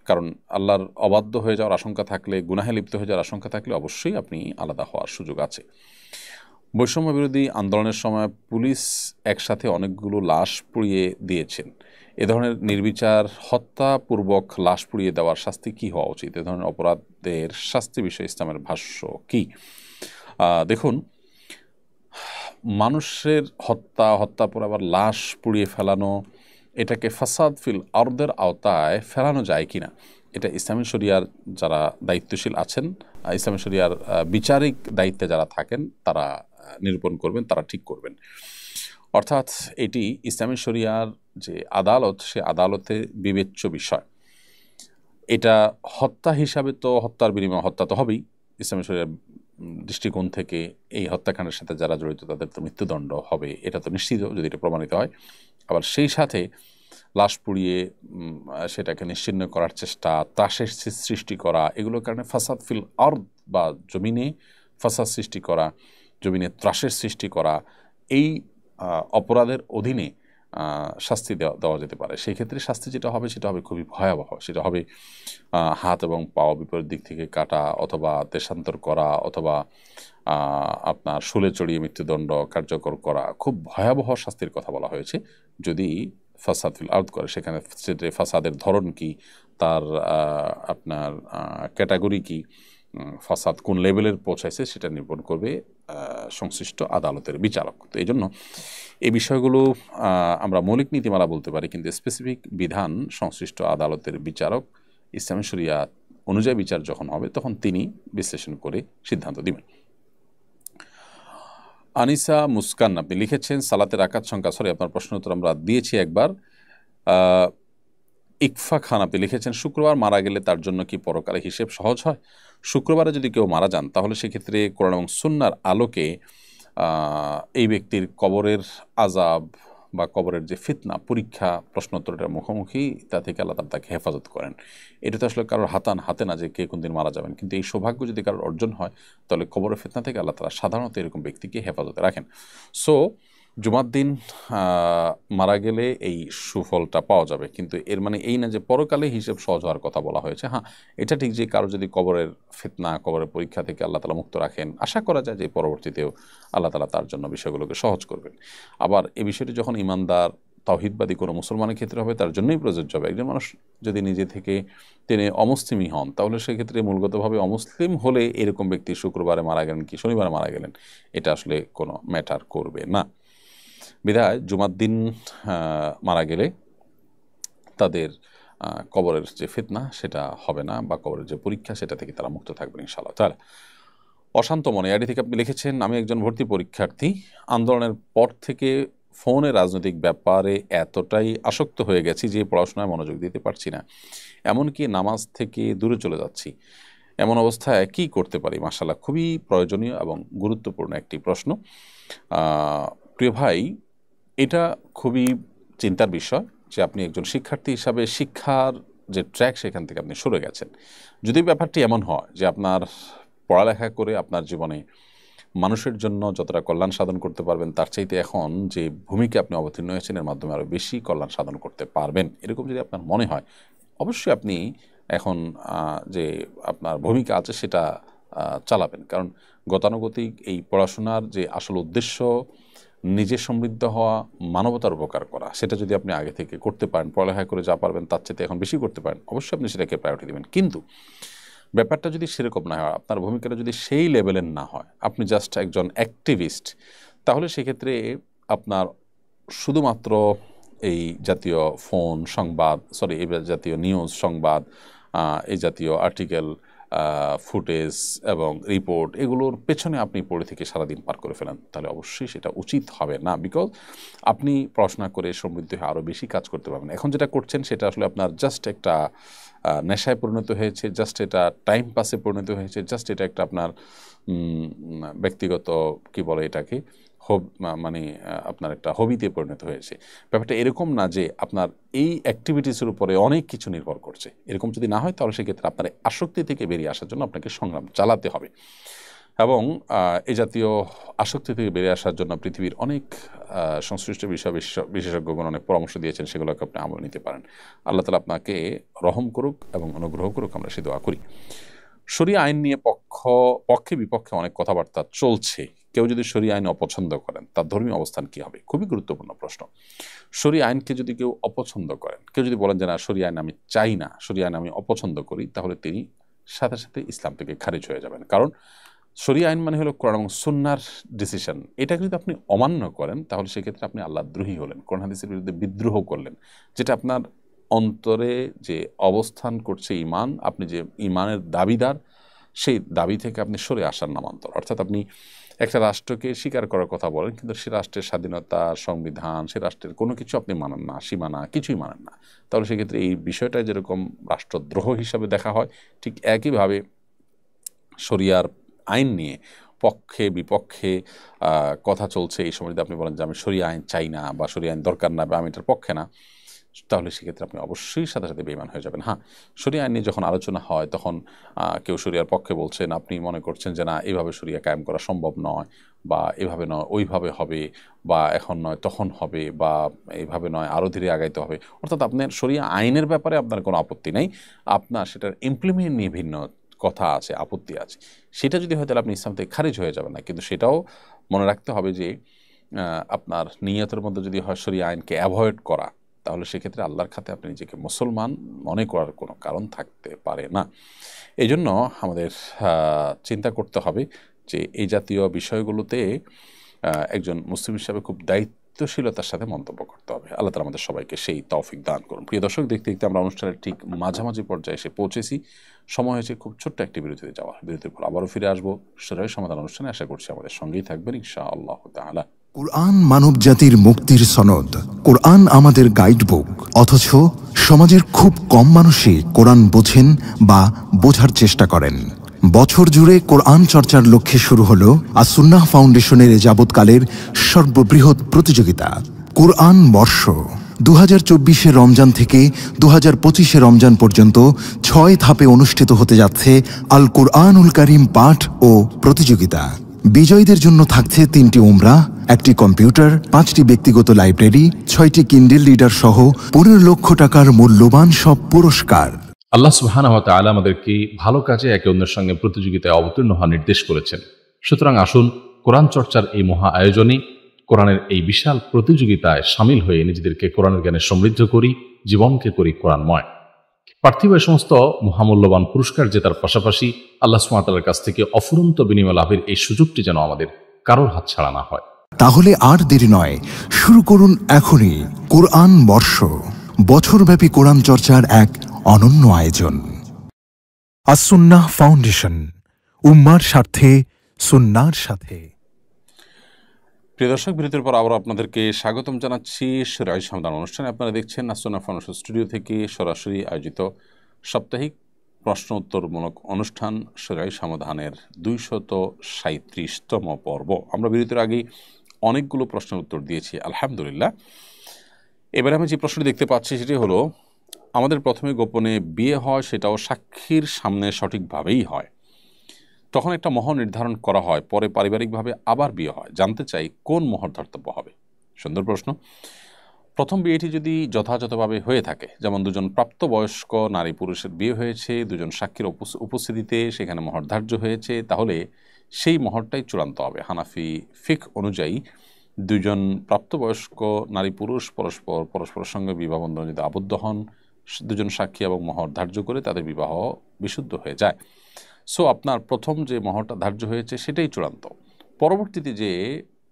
কারণ আল্লাহর অবাধ্য হয়ে যাওয়ার আশঙ্কা থাকলে, গুনাহে লিপ্ত হয়ে যাওয়ার আশঙ্কা থাকলে অবশ্যই আপনি আলাদা হওয়ার সুযোগ আছে। বৈষম্য বিরোধী আন্দোলনের সময় পুলিশ একসাথে অনেকগুলো লাশ পুড়িয়ে দিয়েছেন, এ ধরনের নির্বিচার হত্যাপূর্বক লাশ পুড়িয়ে দেওয়ার শাস্তি কী হওয়া উচিত? এ ধরনের অপরাধের শাস্তি বিষয়ে ইসলামের ভাষ্য কী? দেখুন, মানুষের হত্যা পর আবার লাশ পুড়িয়ে ফেলানো, এটাকে ফাসাদ ফিল আরদের আওতায় ফেলানো যায় কি না, এটা ইসলামী শরিয়ার যারা দায়িত্বশীল আছেন, ইসলামী শরিয়ার বিচারিক দায়িত্বে যারা থাকেন, তারা নিরূপণ করবেন, তারা ঠিক করবেন। অর্থাৎ এটি ইসলামী শরিয়ার যে আদালত, সে আদালতে বিবেচ্য বিষয়। এটা হত্যা হিসাবে তো হত্যার বিনিময়ে হত্যা তো হবেই, ইসলামী শরিয়ার দৃষ্টিকোণ থেকে এই হত্যাকাণ্ডের সাথে যারা জড়িত তাদের তো মৃত্যুদণ্ড হবে, এটা তো নিশ্চিত যদি এটা প্রমাণিত হয়। আবার সেই সাথে লাশ পুড়িয়ে সেটাকে নিশ্চিহ্ন করার চেষ্টা, ত্রাসের সৃষ্টি করা, এগুলোর কারণে ফাসাদ ফিল আরদ বা জমিনে ফাসাদ সৃষ্টি করা, জমিনে ত্রাসের সৃষ্টি করা, এই অপরাধের অধীনে শাস্তি দেওয়া যেতে পারে। সেই ক্ষেত্রে শাস্তি যেটা হবে সেটা হবে খুবই ভয়াবহ। সেটা হবে হাত এবং পাও বিপরীত দিক থেকে কাটা, অথবা দেশান্তর করা, অথবা আপনার শুলে চড়িয়ে মৃত্যুদণ্ড কার্যকর করা। খুব ভয়াবহ শাস্তির কথা বলা হয়েছে যদি ফাসাদ ফিল আরদ করে। সেখানে ফাসাদের ধরন কি, তার আপনার ক্যাটাগরি কি, ফাসাদ কোন লেভেলের পৌঁছাইছে সেটা নির্ভর করবে সংশ্লিষ্ট আদালতের বিচারক। তো এই জন্য এই বিষয়গুলো আমরা মৌলিক নীতিমালা বলতে পারি, কিন্তু স্পেসিফিক বিধান সংশ্লিষ্ট আদালতের বিচারক ইসলামী শরিয়া অনুযায়ী বিচার যখন হবে তখন তিনি বিশ্লেষণ করে সিদ্ধান্ত দিবেন। আনিসা মুস্কান আপনি লিখেছেন সালাতের রাকাত সংখ্যা, সরি আপনার প্রশ্ন উত্তর আমরা দিয়েছি একবার। ইকফা খান আপনি লিখেছেন শুক্রবার মারা গেলে তার জন্য কি পরকালে হিসেব সহজ হয়? শুক্রবারে যদি কেউ মারা যান তাহলে সেক্ষেত্রে কোরআন এবং সুন্নাহর আলোকে এই ব্যক্তির কবরের আযাব বা কবরের যে ফিতনা, পরীক্ষা, প্রশ্নোত্তরটার মুখোমুখি তা থেকে আল্লাহ তাআলা তাকে হেফাজত করেন। এটা তো আসলে কারোর হাতে না যে কে কোন দিন মারা যাবেন, কিন্তু এই সৌভাগ্য যদি কারোর অর্জন হয় তাহলে কবরের ফিতনা থেকে আল্লাহ তাআলা সাধারণত এরকম ব্যক্তিকে হেফাজতে রাখেন। সো জুমার দিন মারা গেলে এই সুফলটা পাওয়া যাবে, কিন্তু এর মানে এই না যে পরকালে হিসেব সহজ হওয়ার কথা বলা হয়েছে। হ্যাঁ, এটা ঠিক যে কারো যদি কবরের ফিতনা, কবরের পরীক্ষা থেকে আল্লাহ তাআলা মুক্ত রাখেন, আশা করা যায় যে পরবর্তীতেও আল্লাহ তাআলা তার জন্য বিষয়গুলোকে সহজ করবেন। আবার এই বিষয়টি যখন ইমানদার তাওহীদবাদী কোনো মুসলমানের ক্ষেত্রে হবে তার জন্যই প্রযোজ্য হবে। একজন মানুষ যদি নিজে থেকে তিনি অমুসলিমই হন তাহলে সেক্ষেত্রে মূলগতভাবে অমুসলিম হলে এরকম ব্যক্তি শুক্রবারে মারা গেলেন কি শনিবারে মারা গেলেন এটা আসলে কোনো ম্যাটার করবে না। বিধায় জুমার দিন মারা গেলে তাদের কবরের যে ফিতনা সেটা হবে না, বা কবরের যে পরীক্ষা সেটা থেকে তারা মুক্ত থাকবেন ইনশাআল্লাহ তাআলা। অশান্ত মনে আইডি থেকে আপনি লিখেছেন আমি একজন ভর্তি পরীক্ষার্থী, আন্দোলনের পর থেকে ফোনে রাজনৈতিক ব্যাপারে এতটাই আসক্ত হয়ে গেছি যে পড়াশোনায় মনোযোগ দিতে পারছি না, এমনকি নামাজ থেকে দূরে চলে যাচ্ছি। এমন অবস্থায় কি করতে পারি? মাশাআল্লাহ, খুবই প্রয়োজনীয় এবং গুরুত্বপূর্ণ একটি প্রশ্ন। প্রিয় ভাই, এটা খুবই চিন্তার বিষয় যে আপনি একজন শিক্ষার্থী হিসাবে শিক্ষার যে ট্র্যাক সেখান থেকে আপনি সরে গেছেন। যদি ব্যাপারটি এমন হয় যে আপনার পড়ালেখা করে আপনার জীবনে মানুষের জন্য যতটা কল্যাণ সাধন করতে পারবেন তার চাইতে এখন যে ভূমিকা আপনি অবতীর্ণ হয়েছেন এর মাধ্যমে আরও বেশি কল্যাণ সাধন করতে পারবেন, এরকম যদি আপনার মনে হয় অবশ্যই আপনি এখন যে আপনার ভূমিকা আছে সেটা চালাবেন। কারণ গতানুগতিক এই পড়াশোনার যে আসল উদ্দেশ্য নিজে সমৃদ্ধ হওয়া, মানবতার উপকার করা, সেটা যদি আপনি আগে থেকে করতে পারেন, পড়ালেখা করে যা পারবেন তার চেয়ে এখন বেশি করতে পারেন, অবশ্যই আপনি সেটাকে প্রায়োরিটি দেবেন। কিন্তু ব্যাপারটা যদি সেরকম না হয়, আপনার ভূমিকাটা যদি সেই লেভেলের না হয়, আপনি জাস্ট একজন অ্যাক্টিভিস্ট, তাহলে সেক্ষেত্রে আপনার শুধুমাত্র এই জাতীয় ফোন সংবাদ, এই জাতীয় নিউজ সংবাদ, এই জাতীয় আর্টিকেল, ফুটেজ এবং রিপোর্ট, এগুলোর পেছনে আপনি পড়ে থেকে সারাদিন পার করে ফেলেন, তাহলে অবশ্যই সেটা উচিত হবে না। বিকজ আপনি পড়াশোনা করে সমৃদ্ধ হয়ে আরও বেশি কাজ করতে পারবেন। এখন যেটা করছেন সেটা আসলে আপনার জাস্ট একটা নেশায় পরিণত হয়েছে, জাস্ট এটা টাইম পাসে পরিণত হয়েছে, জাস্ট এটা একটা আপনার ব্যক্তিগত কি বলে এটাকে মানে আপনার একটা হবিতে পরিণত হয়েছে। ব্যাপারটা এরকম না যে আপনার এই অ্যাক্টিভিটিসের উপরে অনেক কিছু নির্ভর করছে। এরকম যদি না হয় তাহলে সেক্ষেত্রে আপনার আসক্তি থেকে বেরিয়ে আসার জন্য আপনাকে সংগ্রাম চালাতে হবে। এবং এই জাতীয় আসক্তি থেকে বেরিয়ে আসার জন্য পৃথিবীর অনেক সংশ্লিষ্ট বিশেষজ্ঞগণ অনেক পরামর্শ দিয়েছেন, সেগুলোকে আপনি আমল নিতে পারেন। আল্লাহ তাআলা আপনাকে রহম করুক এবং অনুগ্রহ করুক, আমরা সে দোয়া করি। শরিয়া আইন নিয়ে পক্ষে বিপক্ষে অনেক কথাবার্তা চলছে। কেউ যদি শরিয়া আইন অপছন্দ করেন তার ধর্মীয় অবস্থান কি হবে? খুবই গুরুত্বপূর্ণ প্রশ্ন। শরিয়া আইনকে যদি কেউ অপছন্দ করেন, কেউ যদি বলেন যে না শরিয়া আইন আমি চাই না, শরিয়া আইন আমি অপছন্দ করি, তাহলে তিনি সাথে সাথে ইসলাম থেকে খারিজ হয়ে যাবেন। কারণ শরিয়া আইন মানে হলো কোরআন এবং সুন্নাহর ডিসিশন। এটাকে যদি আপনি অমান্য করেন তাহলে সেক্ষেত্রে আপনি আল্লাহদ্রোহী হলেন, কোরআন হাদিসের বিরুদ্ধে বিদ্রোহ করলেন। যেটা আপনার অন্তরে যে অবস্থান করছে ঈমান, আপনি যে ঈমানের দাবিদার, সেই দাবি থেকে আপনি সরে আসার নামান্তর। অর্থাৎ আপনি একটা রাষ্ট্রকে স্বীকার করার কথা বলেন, কিন্তু সে রাষ্ট্রের স্বাধীনতা, সংবিধান, সে রাষ্ট্রের কোনো কিছু আপনি মানেন না, সীমানা কিছুই মানেন না। তাহলে সেক্ষেত্রে এই বিষয়টা যেরকম রাষ্ট্রদ্রোহ হিসাবে দেখা হয়, ঠিক একইভাবে শরিয়ার আইন নিয়ে পক্ষে বিপক্ষে কথা চলছে, এই সময় যদি আপনি বলেন যে আমি শরিয়া আইন চাই না বা শরিয়া আইন দরকার না বা আমি এটার পক্ষে না, তাহলে সেক্ষেত্রে আপনি অবশ্যই সাথে সাথে বেঈমান হয়ে যাবেন। হ্যাঁ, শরিয়া আইন নিয়ে যখন আলোচনা হয় তখন কেউ শরিয়ার পক্ষে বলছেন, আপনি মনে করছেন যে না এইভাবে শরিয়া কায়েম করা সম্ভব নয়, বা এভাবে নয় ওইভাবে হবে, বা এখন নয় তখন হবে, বা এইভাবে নয় আরও ধীরে আগাইতে হবে। অর্থাৎ আপনার শরিয়া আইনের ব্যাপারে আপনার কোনো আপত্তি নেই, আপনার সেটার ইমপ্লিমেন্ট নিয়ে ভিন্ন কথা আছে, আপত্তি আছে। সেটা যদি হয় তাহলে আপনি ইসলাম থেকে খারিজ হয়ে যাবেন না, কিন্তু সেটাও মনে রাখতে হবে যে আপনার নিয়তের মধ্যে যদি হয় শরিয়া আইনকে অ্যাভয়েড করা, তাহলে সেক্ষেত্রে আল্লাহর খাতে আপনি নিজেকে মুসলমান মনে করার কোনো কারণ থাকতে পারে না। এই জন্য আমাদের চিন্তা করতে হবে যে এই জাতীয় বিষয়গুলোতে একজন মুসলিম হিসাবে খুব দায়িত্বশীলতার সাথে মন্তব্য করতে হবে। আল্লাহ তাআলা আমাদের সবাইকে সেই তৌফিক দান করুন। প্রিয় দর্শক, দেখতে দেখতে আমরা অনুষ্ঠানের ঠিক মাঝামাঝি পর্যায়ে এসে পৌঁছেছি। সময় হয়েছে খুব ছোট্ট একটি বিরতিতে যাওয়া। বিরতির পর আবারও ফিরে আসবো শরীর সমাধান অনুষ্ঠানে। আশা করছি আমাদের সঙ্গেই থাকবেন ইনশাআল্লাহ তাআলা। কুরআন মানব জাতির মুক্তির সনদ, কুরআন আমাদের গাইডবুক। অথচ সমাজের খুব কম মানুষই কোরআন বোঝেন বা বোঝার চেষ্টা করেন। বছর জুড়ে কোরআন চর্চার লক্ষ্যে শুরু হলো আস-সুন্নাহ ফাউন্ডেশনের যাবৎকালের সর্ববৃহৎ প্রতিযোগিতা কোরআন বর্ষ। 2024 রমজান থেকে 2025 রমজান পর্যন্ত 6 ধাপে অনুষ্ঠিত হতে যাচ্ছে আল কুরআনুল কারীম পাঠ ও প্রতিযোগিতা। বিজয়ীদের জন্য থাকছে 3টি উমরা, 1টি কম্পিউটার, 5টি ব্যক্তিগত লাইব্রেরি, 6টি কিন্ডেল রিডার সহ 15 লক্ষ টাকার মূল্যবান সব পুরস্কার। আল্লাহ সুবহানাহু ওয়া তাআলা আমাদেরকে ভালো কাজে একে অন্যের সঙ্গে প্রতিযোগিতায় অবতীর্ণ হওয়ার নির্দেশ করেছেন। সুতরাং আসুন কোরআন চর্চার এই মহা আয়োজনে, কোরআনের এই বিশাল প্রতিযোগিতায় সামিল হয়ে নিজেদেরকে কোরআনের জ্ঞানে সমৃদ্ধ করি, জীবনকে করি কোরআনময়। পার্থিব সমস্ত মহামূল্যবান পুরস্কার জেতার পাশাপাশি আল্লাহ সুবহানাহু ওয়া তাআলার কাছ থেকে অফুরন্ত বিনিময় লাভের এই সুযোগটি যেন আমাদের কারোর হাতছাড়া না হয়। তাহলে আর দেরি নয়, শুরু করুন এখনই কোরআন বর্ষ, বছরব্যাপী কোরআন চর্চার এক অনন্য আয়োজন। আস-সুন্নাহ ফাউন্ডেশন, উম্মার স্বার্থে, সুন্নাহর সাথে। প্রিয় দর্শক, বিরতির পর আবার আপনাদেরকে স্বাগতম জানাচ্ছি শরীয়ত সমাধান অনুষ্ঠানে। আপনারা দেখছেন আস-সুন্নাহ ফাউন্ডেশন স্টুডিও থেকে সরাসরি আয়োজিত সাপ্তাহিক প্রশ্ন উত্তরমূলক অনুষ্ঠান শরীয়ত সমাধানের 237তম পর্ব। আমরা বিরতির আগেই অনেকগুলো প্রশ্নের উত্তর দিয়েছি আলহামদুলিল্লাহ। এবারে আমি যে প্রশ্নটি দেখতে পাচ্ছি সেটি হলো, আমাদের প্রথমে গোপনে বিয়ে হয়, সেটাও সাক্ষীর সামনে সঠিকভাবেই হয়, তখন একটা মোহর নির্ধারণ করা হয়, পরে পারিবারিকভাবে আবার বিয়ে হয়, জানতে চাই কোন মোহর ধর্তব্য হবে? সুন্দর প্রশ্ন। প্রথম বিয়েটি যদি যথাযথভাবে হয়ে থাকে, যেমন দুজন প্রাপ্তবয়স্ক নারী পুরুষের বিয়ে হয়েছে, দুজন সাক্ষীর উপস্থিতিতে সেখানে মোহর ধার্য হয়েছে, তাহলে সেই মোহরটাই চূড়ান্ত হবে। হানাফি ফিকহ অনুযায়ী দুজন প্রাপ্তবয়স্ক নারী পুরুষ পরস্পরের সঙ্গে বিবাহ বন্ধনে যদি আবদ্ধ হন, দুজন সাক্ষী এবং মোহর ধার্য করে তাদের বিবাহ বিশুদ্ধ হয়ে যায়। সো আপনার প্রথম যে মোহরটা ধার্য হয়েছে সেটাই চূড়ান্ত। পরবর্তীতে যে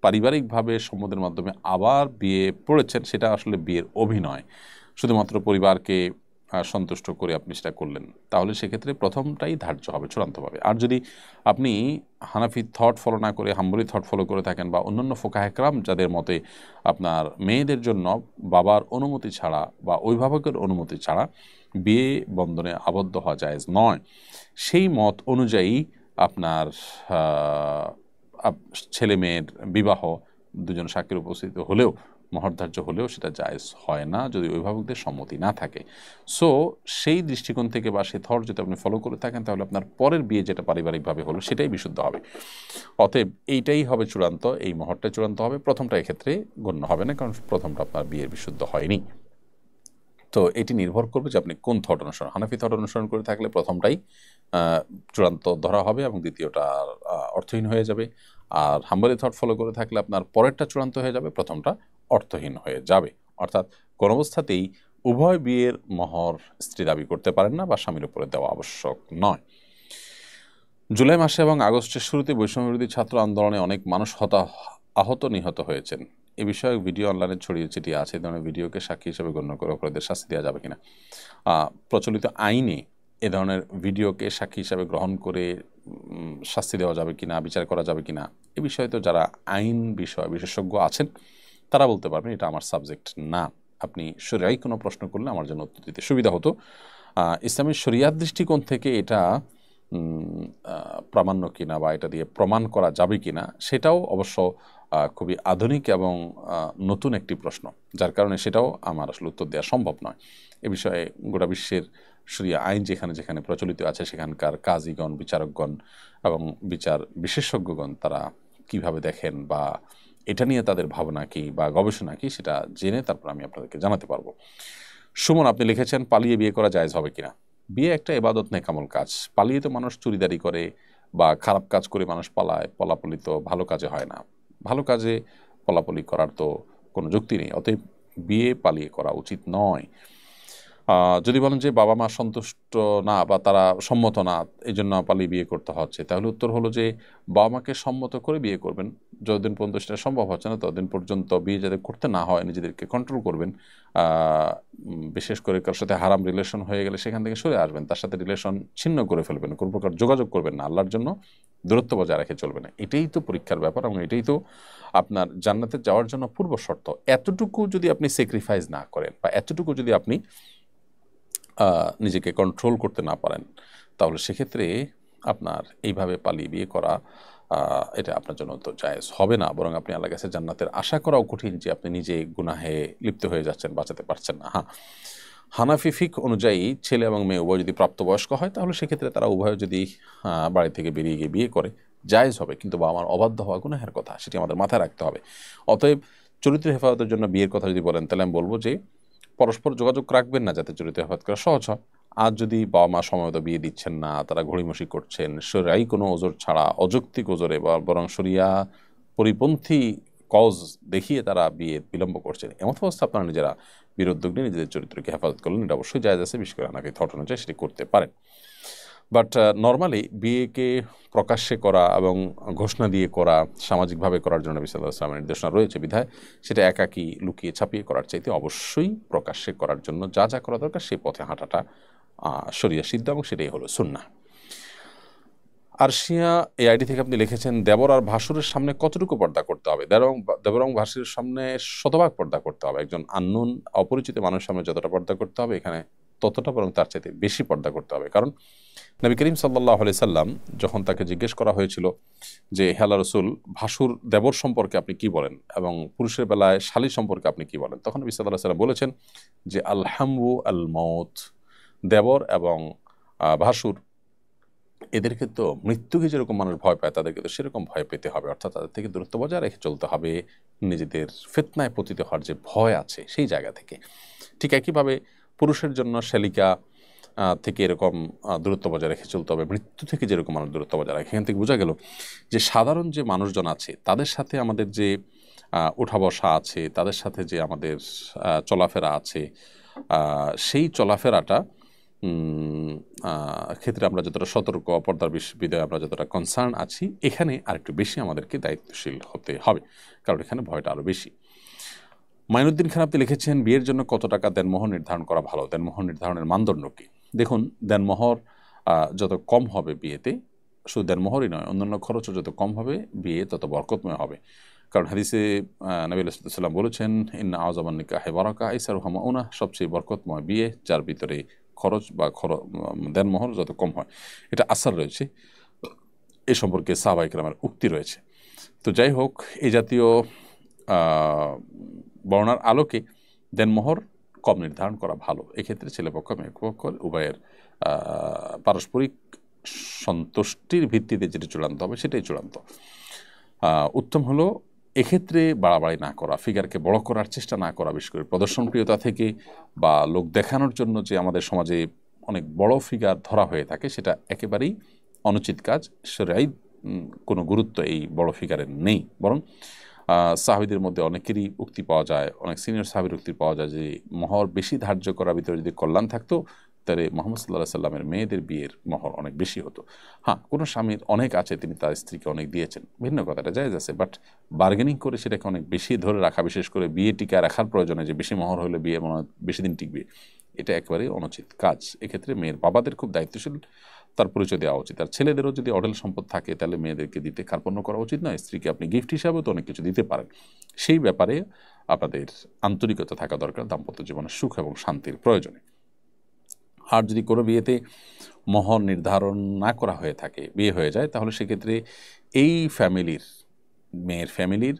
পারিবারিকভাবে সম্মতির মাধ্যমে আবার বিয়ে পড়েছেন, সেটা আসলে বিয়ের অভিনয়, শুধুমাত্র পরিবারকে সন্তুষ্ট করে আপনি সেটা করলেন, তাহলে সেক্ষেত্রে প্রথমটাই ধার্য হবে চূড়ান্তভাবে। আর যদি আপনি হানাফি থট ফলো না করে হাম্বলি থট ফলো করে থাকেন, বা অন্যান্য ফোকাহে কেরাম যাদের মতে আপনার মেয়েদের জন্য বাবার অনুমতি ছাড়া বা অভিভাবকের অনুমতি ছাড়া বিয়ে বন্ধনে আবদ্ধ হওয়া জায়েজ নয়, সেই মত অনুযায়ী আপনার ছেলে মেয়ের বিবাহ দুজন সাক্ষীর উপস্থিত হলেও, মহরধার্য হলেও সেটা জায়েজ হয় না যদি অভিভাবকদের সম্মতি না থাকে। সো সেই দৃষ্টিকোণ থেকে বা সেই থট যদি আপনি ফলো করে থাকেন, তাহলে আপনার পরের বিয়ে যেটা পারিবারিকভাবে হলো সেটাই বিশুদ্ধ হবে। অতএব এইটাই হবে চূড়ান্ত, এই মহরটাই চূড়ান্ত হবে, প্রথমটা এক্ষেত্রে গণ্য হবে না, কারণ প্রথমটা আপনার বিয়ের বিশুদ্ধ হয়নি। তো এটি নির্ভর করবে যে আপনি কোন থট অনুসরণ, হানাফি থট অনুসরণ করে থাকলে প্রথমটাই চূড়ান্ত ধরা হবে এবং দ্বিতীয়টা অর্থহীন হয়ে যাবে। আর হাম্বলি থট ফলো করে থাকলে আপনার পরেরটা চূড়ান্ত হয়ে যাবে, প্রথমটা অর্থহীন হয়ে যাবে। অর্থাৎ কোন অবস্থাতেই উভয় বিয়ের মোহর স্ত্রী দাবি করতে পারেন না বা স্বামীর উপরে দেওয়া আবশ্যক নয়। জুলাই মাসে এবং আগস্টের শুরুতে বৈষম্যবিরোধী ছাত্র আন্দোলনে অনেক মানুষ আহত নিহত হয়েছেন। এ বিষয়ে ভিডিও অনলাইনে ছড়িয়ে ছিটিয়ে আছে, এই ধরনের ভিডিওকে সাক্ষী হিসেবে গণ্য করে অপরাধীদের শাস্তি দেওয়া যাবে কিনা? প্রচলিত আইনে এ ধরনের ভিডিওকে সাক্ষী হিসাবে গ্রহণ করে শাস্তি দেওয়া যাবে কিনা, বিচার করা যাবে কিনা, এ বিষয়ে তো যারা আইন বিষয় বিশেষজ্ঞ আছেন তারা বলতে পারবেন, এটা আমার সাবজেক্ট না। আপনি শরিয়াই কোনো প্রশ্ন করলে আমার জন্য উত্তর দিতে সুবিধা হতো। ইসলামের শরিয়াত দৃষ্টিকোণ থেকে এটা প্রামাণ্য কিনা বা এটা দিয়ে প্রমাণ করা যাবে কিনা, সেটাও অবশ্য খুবই আধুনিক এবং নতুন একটি প্রশ্ন, যার কারণে সেটাও আমার আসলে উত্তর দেওয়া সম্ভব নয়। এ বিষয়ে গোটা বিশ্বের শরিয়া আইন যেখানে যেখানে প্রচলিত আছে সেখানকার কাজীগণ, বিচারকগণ এবং বিচার বিশেষজ্ঞগণ তারা কিভাবে দেখেন বা এটা নিয়ে তাদের ভাবনা কি বা গবেষণা কি, সেটা জেনে তারপর আমি আপনাদেরকে জানাতে পারবো। সুমন, আপনি লিখেছেন পালিয়ে বিয়ে করা জায়েজ হবে কিনা। বিয়ে একটা ইবাদত নেকামল কাজ। পালিয়ে তো মানুষ চুরিদারি করে বা খারাপ কাজ করে মানুষ পালায়, পলাপলি তো ভালো কাজে হয় না। ভালো কাজে পলাপলি করার তো কোনো যুক্তি নেই, অতএব বিয়ে পালিয়ে করা উচিত নয়। যদি বলেন যে বাবা মা সন্তুষ্ট না বা তারা সম্মত না এই জন্য পালিয়ে বিয়ে করতে হচ্ছে, তাহলে উত্তর হলো যে বাবা মাকে সম্মত করে বিয়ে করবেন। যতদিন পর্যন্ত সেটা সম্ভব হচ্ছে না ততদিন পর্যন্ত বিয়ে যাতে করতে না হয় নিজেদেরকে কন্ট্রোল করবেন। বিশেষ করে কারোর সাথে হারাম রিলেশন হয়ে গেলে সেখান থেকে সরে আসবেন, তার সাথে রিলেশন ছিন্ন করে ফেলবেন, কোনো প্রকার যোগাযোগ করবেন না, আল্লাহর জন্য দূরত্ব বজায় রেখে চলবে না। এটাই তো পরীক্ষার ব্যাপার এবং এটাই তো আপনার জান্নাতে যাওয়ার জন্য পূর্ব শর্ত। এতটুকু যদি আপনি স্যাক্রিফাইস না করেন বা এতটুকু যদি আপনি নিজেকে কন্ট্রোল করতে না পারেন, তাহলে সেক্ষেত্রে আপনার এইভাবে পালিয়ে বিয়ে করা এটা আপনার জন্য তো জায়েজ হবে না, বরং আপনি আল্লাহর কাছে জান্নাতের আশা করাও কঠিন যে আপনি নিজে গুনাহে লিপ্ত হয়ে যাচ্ছেন, বাঁচাতে পারছেন না। হ্যাঁ, হানাফি ফিক অনুযায়ী ছেলে এবং মেয়ে উভয় যদি প্রাপ্তবয়স্ক হয় তাহলে সেক্ষেত্রে তারা উভয় যদি বাড়ি থেকে বেরিয়ে গিয়ে বিয়ে করে জায়েজ হবে, কিন্তু বাবা মার অবাধ্য হওয়া গুনাহের কথা, সেটি আমাদের মাথায় রাখতে হবে। অতএব চরিত্র হেফাজতের জন্য বিয়ের কথা যদি বলেন তাহলে আমি বলবো যে পরস্পর যোগাযোগ রাখবেন না যাতে চরিত্র হেফাজত করা সহজ হয়। আর যদি বাবা মা সময়মত বিয়ে দিচ্ছেন না, তারা ঘড়িমসি করছেন শরিয়াই কোনো ওজোর ছাড়া, অযৌক্তিক ওজোরে বা বরং শরিয়া পরিপন্থী কজ দেখিয়ে তারা বিয়ে বিলম্ব করছেন, এমন অবস্থা আপনারা নিজেরা বিরুদ্ধ নিয়ে নিজেদের চরিত্রকে হেফাজত করলেন, এটা অবশ্যই জায়েজ আছে। বিশেষ করে হানাফি থট অনুযায়ী সেটি করতে পারেন। বাট নর্মালি বিয়েকে প্রকাশ্যে করা এবং ঘোষণা দিয়ে করা, সামাজিকভাবে করার জন্য নবী সাল্লাল্লাহু আলাইহি ওয়াসাল্লামের নির্দেশনা রয়েছে বিধায় সেটা একাকী লুকিয়ে ছাপিয়ে করার চাইতে অবশ্যই প্রকাশ্যে করার জন্য যা যা করা দরকার সেই পথে হাঁটাটা শরিয়া সিদ্ধ এবং সেটাই হলো সুন্নাহ। আরশিয়া এই আইডি থেকে আপনি লিখেছেন দেবর আর ভাসুরের সামনে কতটুকু পর্দা করতে হবে। দেবর এবং ভাসুরের সামনে শতভাগ পর্দা করতে হবে। একজন আননোন অপরিচিত মানুষের সামনে যতটা পর্দা করতে হবে এখানে ততটা বরং তার চাইতে বেশি পর্দা করতে হবে। কারণ নবী করিম সাল্লাল্লাহু আলাইহি সাল্লাম যখন তাকে জিজ্ঞেস করা হয়েছিল যে হে আল্লাহর রাসূল, ভাসুর দেবর সম্পর্কে আপনি কি বলেন এবং পুরুষের বেলায় শালী সম্পর্কে আপনি কি বলেন, তখন নবী সাল্লাল্লাহু আলাইহি সাল্লাম বলেছেন যে আল হামু আল মউত, দেবর এবং ভাসুর এদেরকে তো মৃত্যুকে যেরকম মানুষ ভয় পায় তাদেরকে তো সেরকম ভয় পেতে হবে, অর্থাৎ তাদের থেকে দূরত্ব বজায় রেখে চলতে হবে, নিজেদের ফিতনায় পতিত হওয়ার যে ভয় আছে সেই জায়গা থেকে। ঠিক একইভাবে পুরুষের জন্য শালিকা থেকে এরকম দূরত্ব বজায় রেখে চলতে হবে, মৃত্যু থেকে যেরকম মানুষ দূরত্ব বজায় রাখে। এখান থেকে বোঝা গেল যে সাধারণ যে মানুষজন আছে তাদের সাথে আমাদের যে ওঠা বসা আছে, তাদের সাথে যে আমাদের চলাফেরা আছে, সেই চলাফেরাটা ক্ষেত্রে আমরা যতটা সতর্ক, পর্দার বিধায় আমরা যতটা কনসার্ন আছি, এখানে আরেকটু বেশি আমাদেরকে দায়িত্বশীল হতে হবে, কারণ এখানে ভয়টা আরও বেশি। মাইনুদ্দিন খান আপনি লিখেছেন বিয়ের জন্য কত টাকা দেনমোহর নির্ধারণ করা ভালো, দেনমোহর নির্ধারণের মানদণ্ড কি? দেখুন, দেনমোহর যত কম হবে বিয়েতে, শুধু দেনমোহরই নয় অন্যান্য খরচও যত কম হবে বিয়ে তত বরকতময় হবে। কারণ হাদিসে নবী আলাইহিস সালাম বলেছেন ইন্না আযমান নিকাহি বারাকা আইসারুহা মাউনা, সবচেয়ে বরকতময় বিয়ে যার ভিতরে খরচ বা দেনমোহর যত কম হয়। এটা আসার রয়েছে, এ সম্পর্কে সাহাবায়ে কেরামের উক্তি রয়েছে। তো যাই হোক, এই জাতীয় বর্ণার আলোকে দেনমোহর কম নির্ধারণ করা ভালো। এক্ষেত্রে ছেলেপক্ষ মেয়েপক্ষ উভয়ের পারস্পরিক সন্তুষ্টির ভিত্তিতে যেটি চূড়ান্ত হবে সেটাই চূড়ান্ত। উত্তম হলো এক্ষেত্রে বাড়াবাড়ি না করা, ফিগারকে বড় করার চেষ্টা না করা, বিশেষ করে প্রদর্শনপ্রিয়তা থেকে বা লোক দেখানোর জন্য যে আমাদের সমাজে অনেক বড় ফিগার ধরা হয়ে থাকে, সেটা একেবারেই অনুচিত কাজ। শরীআই কোনো গুরুত্ব এই বড় ফিগারের নেই, বরং সাহাবীদের মধ্যে অনেকেরই উক্তি পাওয়া যায়, অনেক সিনিয়র সাহাবীর উক্তি পাওয়া যায় যে মহর বেশি ধার্য করার ভিতরে যদি কল্যাণ থাকতো তাহলে মুহাম্মদ সাল্লাল্লাহু আলাইহি সাল্লামের মেয়েদের বিয়ের মহর অনেক বেশি হতো। হ্যাঁ, কোনো স্বামীর অনেক আছে, তিনি তার স্ত্রীকে অনেক দিয়েছেন, ভিন্ন কথাটা জায়েজ আছে, বাট বার্গেনিং করে সেটাকে অনেক বেশি ধরে রাখা, বিশেষ করে বিয়ে টিকায় রাখার প্রয়োজনে যে বেশি মহর হলে বিয়ে মনে বেশি দিন টিকবে, এটা একেবারেই অনুচিত কাজ। এক্ষেত্রে মেয়ের বাবাদের খুব দায়িত্বশীল তার পরিচয় দেওয়া উচিত। আর ছেলেদেরও যদি অঢেল সম্পদ থাকে তাহলে মেয়েদেরকে দিতে কার্পণ্য করা উচিত নয়। স্ত্রীকে আপনি গিফট হিসাবেও তো অনেক কিছু দিতে পারেন, সেই ব্যাপারে আপনাদের আন্তরিকতা থাকা দরকার দাম্পত্য জীবনের সুখ এবং শান্তির প্রয়োজনে। আর যদি কোনো বিয়েতে মোহর নির্ধারণ না করা হয়ে থাকে, বিয়ে হয়ে যায়, তাহলে সেক্ষেত্রে এই ফ্যামিলির, মেয়ের ফ্যামিলির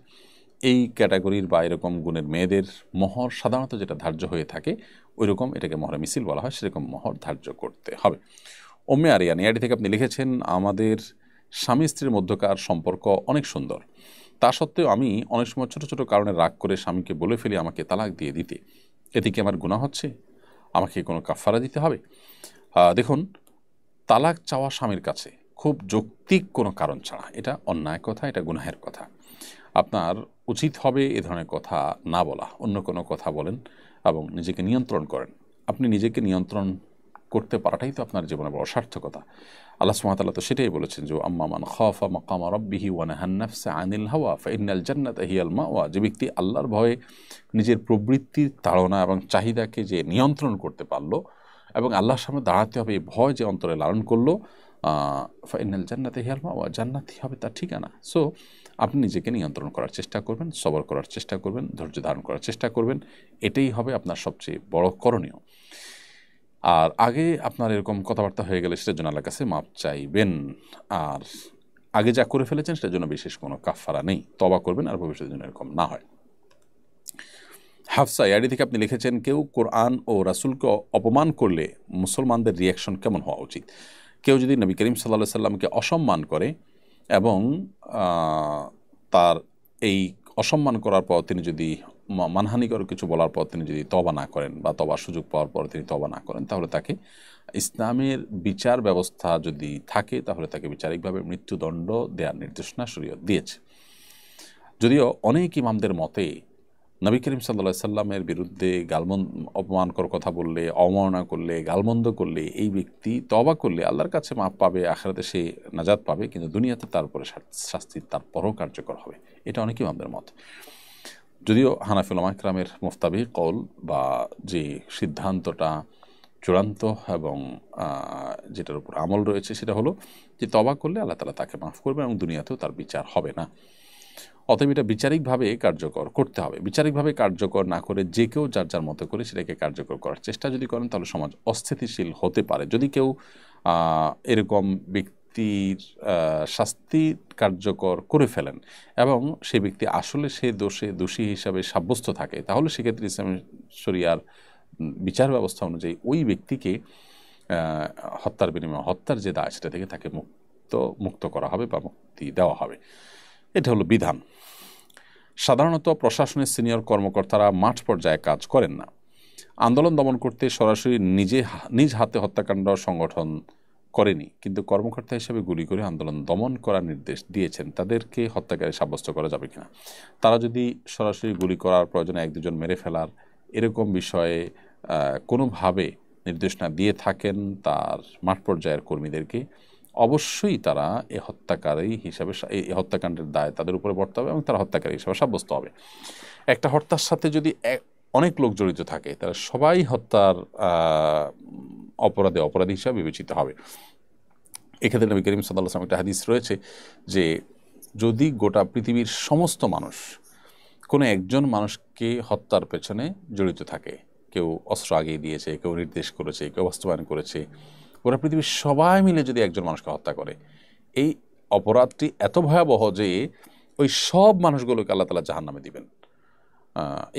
এই ক্যাটাগরির বা এরকম গুণের মেয়েদের মোহর সাধারণত যেটা ধার্য হয়ে থাকে ওইরকম, এটাকে মোহরে মিছিল বলা হয়, সেরকম মোহর ধার্য করতে হবে। ওম্মে আরিয়ানি আইডি থেকে আপনি লিখেছেন, আমাদের স্বামী স্ত্রীর মধ্যকার সম্পর্ক অনেক সুন্দর, তা সত্ত্বেও আমি অনেক সময় ছোটো ছোটো কারণে রাগ করে স্বামীকে বলে ফেলি আমাকে তালাক দিয়ে দিতে, এতে কি আমার গুনাহ হচ্ছে? আমাকে কোনো কাফারা দিতে হবে? দেখুন, তালাক চাওয়া স্বামীর কাছে খুব যৌক্তিক কোনো কারণ ছাড়া এটা অন্যায় কথা, এটা গুনাহের কথা। আপনার উচিত হবে এ ধরনের কথা না বলা, অন্য কোনো কথা বলেন এবং নিজেকে নিয়ন্ত্রণ করেন। আপনি নিজেকে নিয়ন্ত্রণ করতে পারাটাই তো আপনার জীবনে বড় সার্থকতা। আল্লাহ সুবহানাহু ওয়া তাআলা তো সেটাই বলেছেন যে আম্মা মান খাফা মাকামা রাব্বিহি ওয়া নাহান নাফসা আনিল হাওয়া ফাইন্নাল জান্নাতা হিয়াল মাওয়া। যে ব্যক্তি আল্লাহর ভয়ে নিজের প্রবৃত্তির তাড়না এবং চাহিদাকে যে নিয়ন্ত্রণ করতে পারলো এবং আল্লাহর সামনে দাঁড়াতে হবে এই ভয় যে অন্তরে লালন করলো, ফাইনাল জান্নাতে হিয়াল মাওয়া, জান্নাতই হবে তার ঠিকানা। সো আপনি নিজেকে নিয়ন্ত্রণ করার চেষ্টা করবেন, সবর করার চেষ্টা করবেন, ধৈর্য ধারণ করার চেষ্টা করবেন, এটাই হবে আপনার সবচেয়ে বড় করণীয়। আর আগে আপনার এরকম কথাবার্তা হয়ে গেলে সেটার জন্য আল্লাহর কাছে মাপ চাইবেন, আর আগে যা করে ফেলেছেন সেটার জন্য বিশেষ কোনো কাফারা নেই, তওবা করবেন আর ভবিষ্যতের জন্য এরকম না হয়। হাফসা ইয়াডি থেকে আপনি লিখেছেন, কেউ কোরআন ও রাসূলকে অপমান করলে মুসলমানদের রিয়াকশন কেমন হওয়া উচিত? কেউ যদি নবী করিম সাল্লাল্লাহু আলাইহি সাল্লামকে অসম্মান করে এবং তার এই অসম্মান করার পর তিনি যদি মানহানিকর কিছু বলার পর তিনি যদি তওবা না করেন বা তওবার সুযোগ পাওয়ার পর তিনি তওবা না করেন, তাহলে তাকে ইসলামের বিচার ব্যবস্থা যদি থাকে তাহলে তাকে বিচারিকভাবে মৃত্যুদণ্ড দেওয়ার নির্দেশনা শরীয়ত দিয়েছে। যদিও অনেক ইমামদের মতে নবী করিম সাল্লাল্লাহু আলাইহি সাল্লামের বিরুদ্ধে অপমানকর কথা বললে, অবমাননা করলে, গালমন্দ করলে এই ব্যক্তি তওবা করলে আল্লাহর কাছে মাপ পাবে, আখিরাতে সে নাজাত পাবে, কিন্তু দুনিয়াতে তার উপরে শাস্তি তারপরও কার্যকর হবে। এটা অনেক ইমামদের মত। যদিও হানাফি উলামা কিরামের মুফতাবি কওল বা যে সিদ্ধান্তটা চূড়ান্ত এবং যেটার উপর আমল রয়েছে সেটা হলো যে তওবা করলে আল্লাহ তাআলা তাকে মাফ করবে এবং দুনিয়াতেও তার বিচার হবে না। অতএব এটা বিচারিকভাবে কার্যকর করতে হবে। বিচারিকভাবে কার্যকর না করে যে কেউ যার যার মতো করে সেটাকে কার্যকর করার চেষ্টা যদি করেন তাহলে সমাজ অস্থিতিশীল হতে পারে। যদি কেউ এরকম ব্যক্তির শাস্তি কার্যকর করে ফেলেন এবং সেই ব্যক্তি আসলে সে দোষী হিসাবে সাব্যস্ত থাকে, তাহলে সেক্ষেত্রে ইসলামী শরিয়ার বিচার ব্যবস্থা অনুযায়ী ওই ব্যক্তিকে হত্যার বিনিময়ে হত্যার যে দায় সেটা থেকে তাকে মুক্ত করা হবে বা মুক্তি দেওয়া হবে। এটা হলো বিধান। সাধারণত প্রশাসনের সিনিয়র কর্মকর্তারা মাঠ পর্যায়ে কাজ করেন না। আন্দোলন দমন করতে সরাসরি নিজ হাতে হত্যাকাণ্ড সংগঠন করেনি, কিন্তু কর্মকর্তা হিসেবে গুলি করে আন্দোলন দমন করার নির্দেশ দিয়েছেন। তাদেরকে হত্যাকারী সাব্যস্ত করা যাবে কিনা? তারা যদি সরাসরি গুলি করার প্রয়োজনে এক দুজন মেরে ফেলার এরকম বিষয়ে কোনোভাবে নির্দেশনা দিয়ে থাকেন তার মাঠ পর্যায়ের কর্মীদেরকে, অবশ্যই তারা এই হত্যাকারী হিসাবে এই হত্যাকাণ্ডের দায় তাদের উপরে বর্তাবে হবে এবং তারা হত্যাকারী হিসাবে সাব্যস্ত হবে। একটা হত্যার সাথে যদি অনেক লোক জড়িত থাকে তারা সবাই হত্যার অপরাধী হিসাবে বিবেচিত হবে। এক্ষেত্রে নবী করিম সাল্লাল্লাহু আলাইহি ওয়াসাল্লাম একটা হাদিস রয়েছে যে যদি গোটা পৃথিবীর সমস্ত মানুষ কোনো একজন মানুষকে হত্যার পেছনে জড়িত থাকে, কেউ অস্ত্র আগিয়ে দিয়েছে, কেউ নির্দেশ করেছে, কেউ বাস্তবায়ন করেছে, গোটা পৃথিবীর সবাই মিলে যদি একজন মানুষকে হত্যা করে, এই অপরাধটি এত ভয়াবহ যে ওই সব মানুষগুলোকে আল্লাহ তাআলা জাহান্নামে দিবেন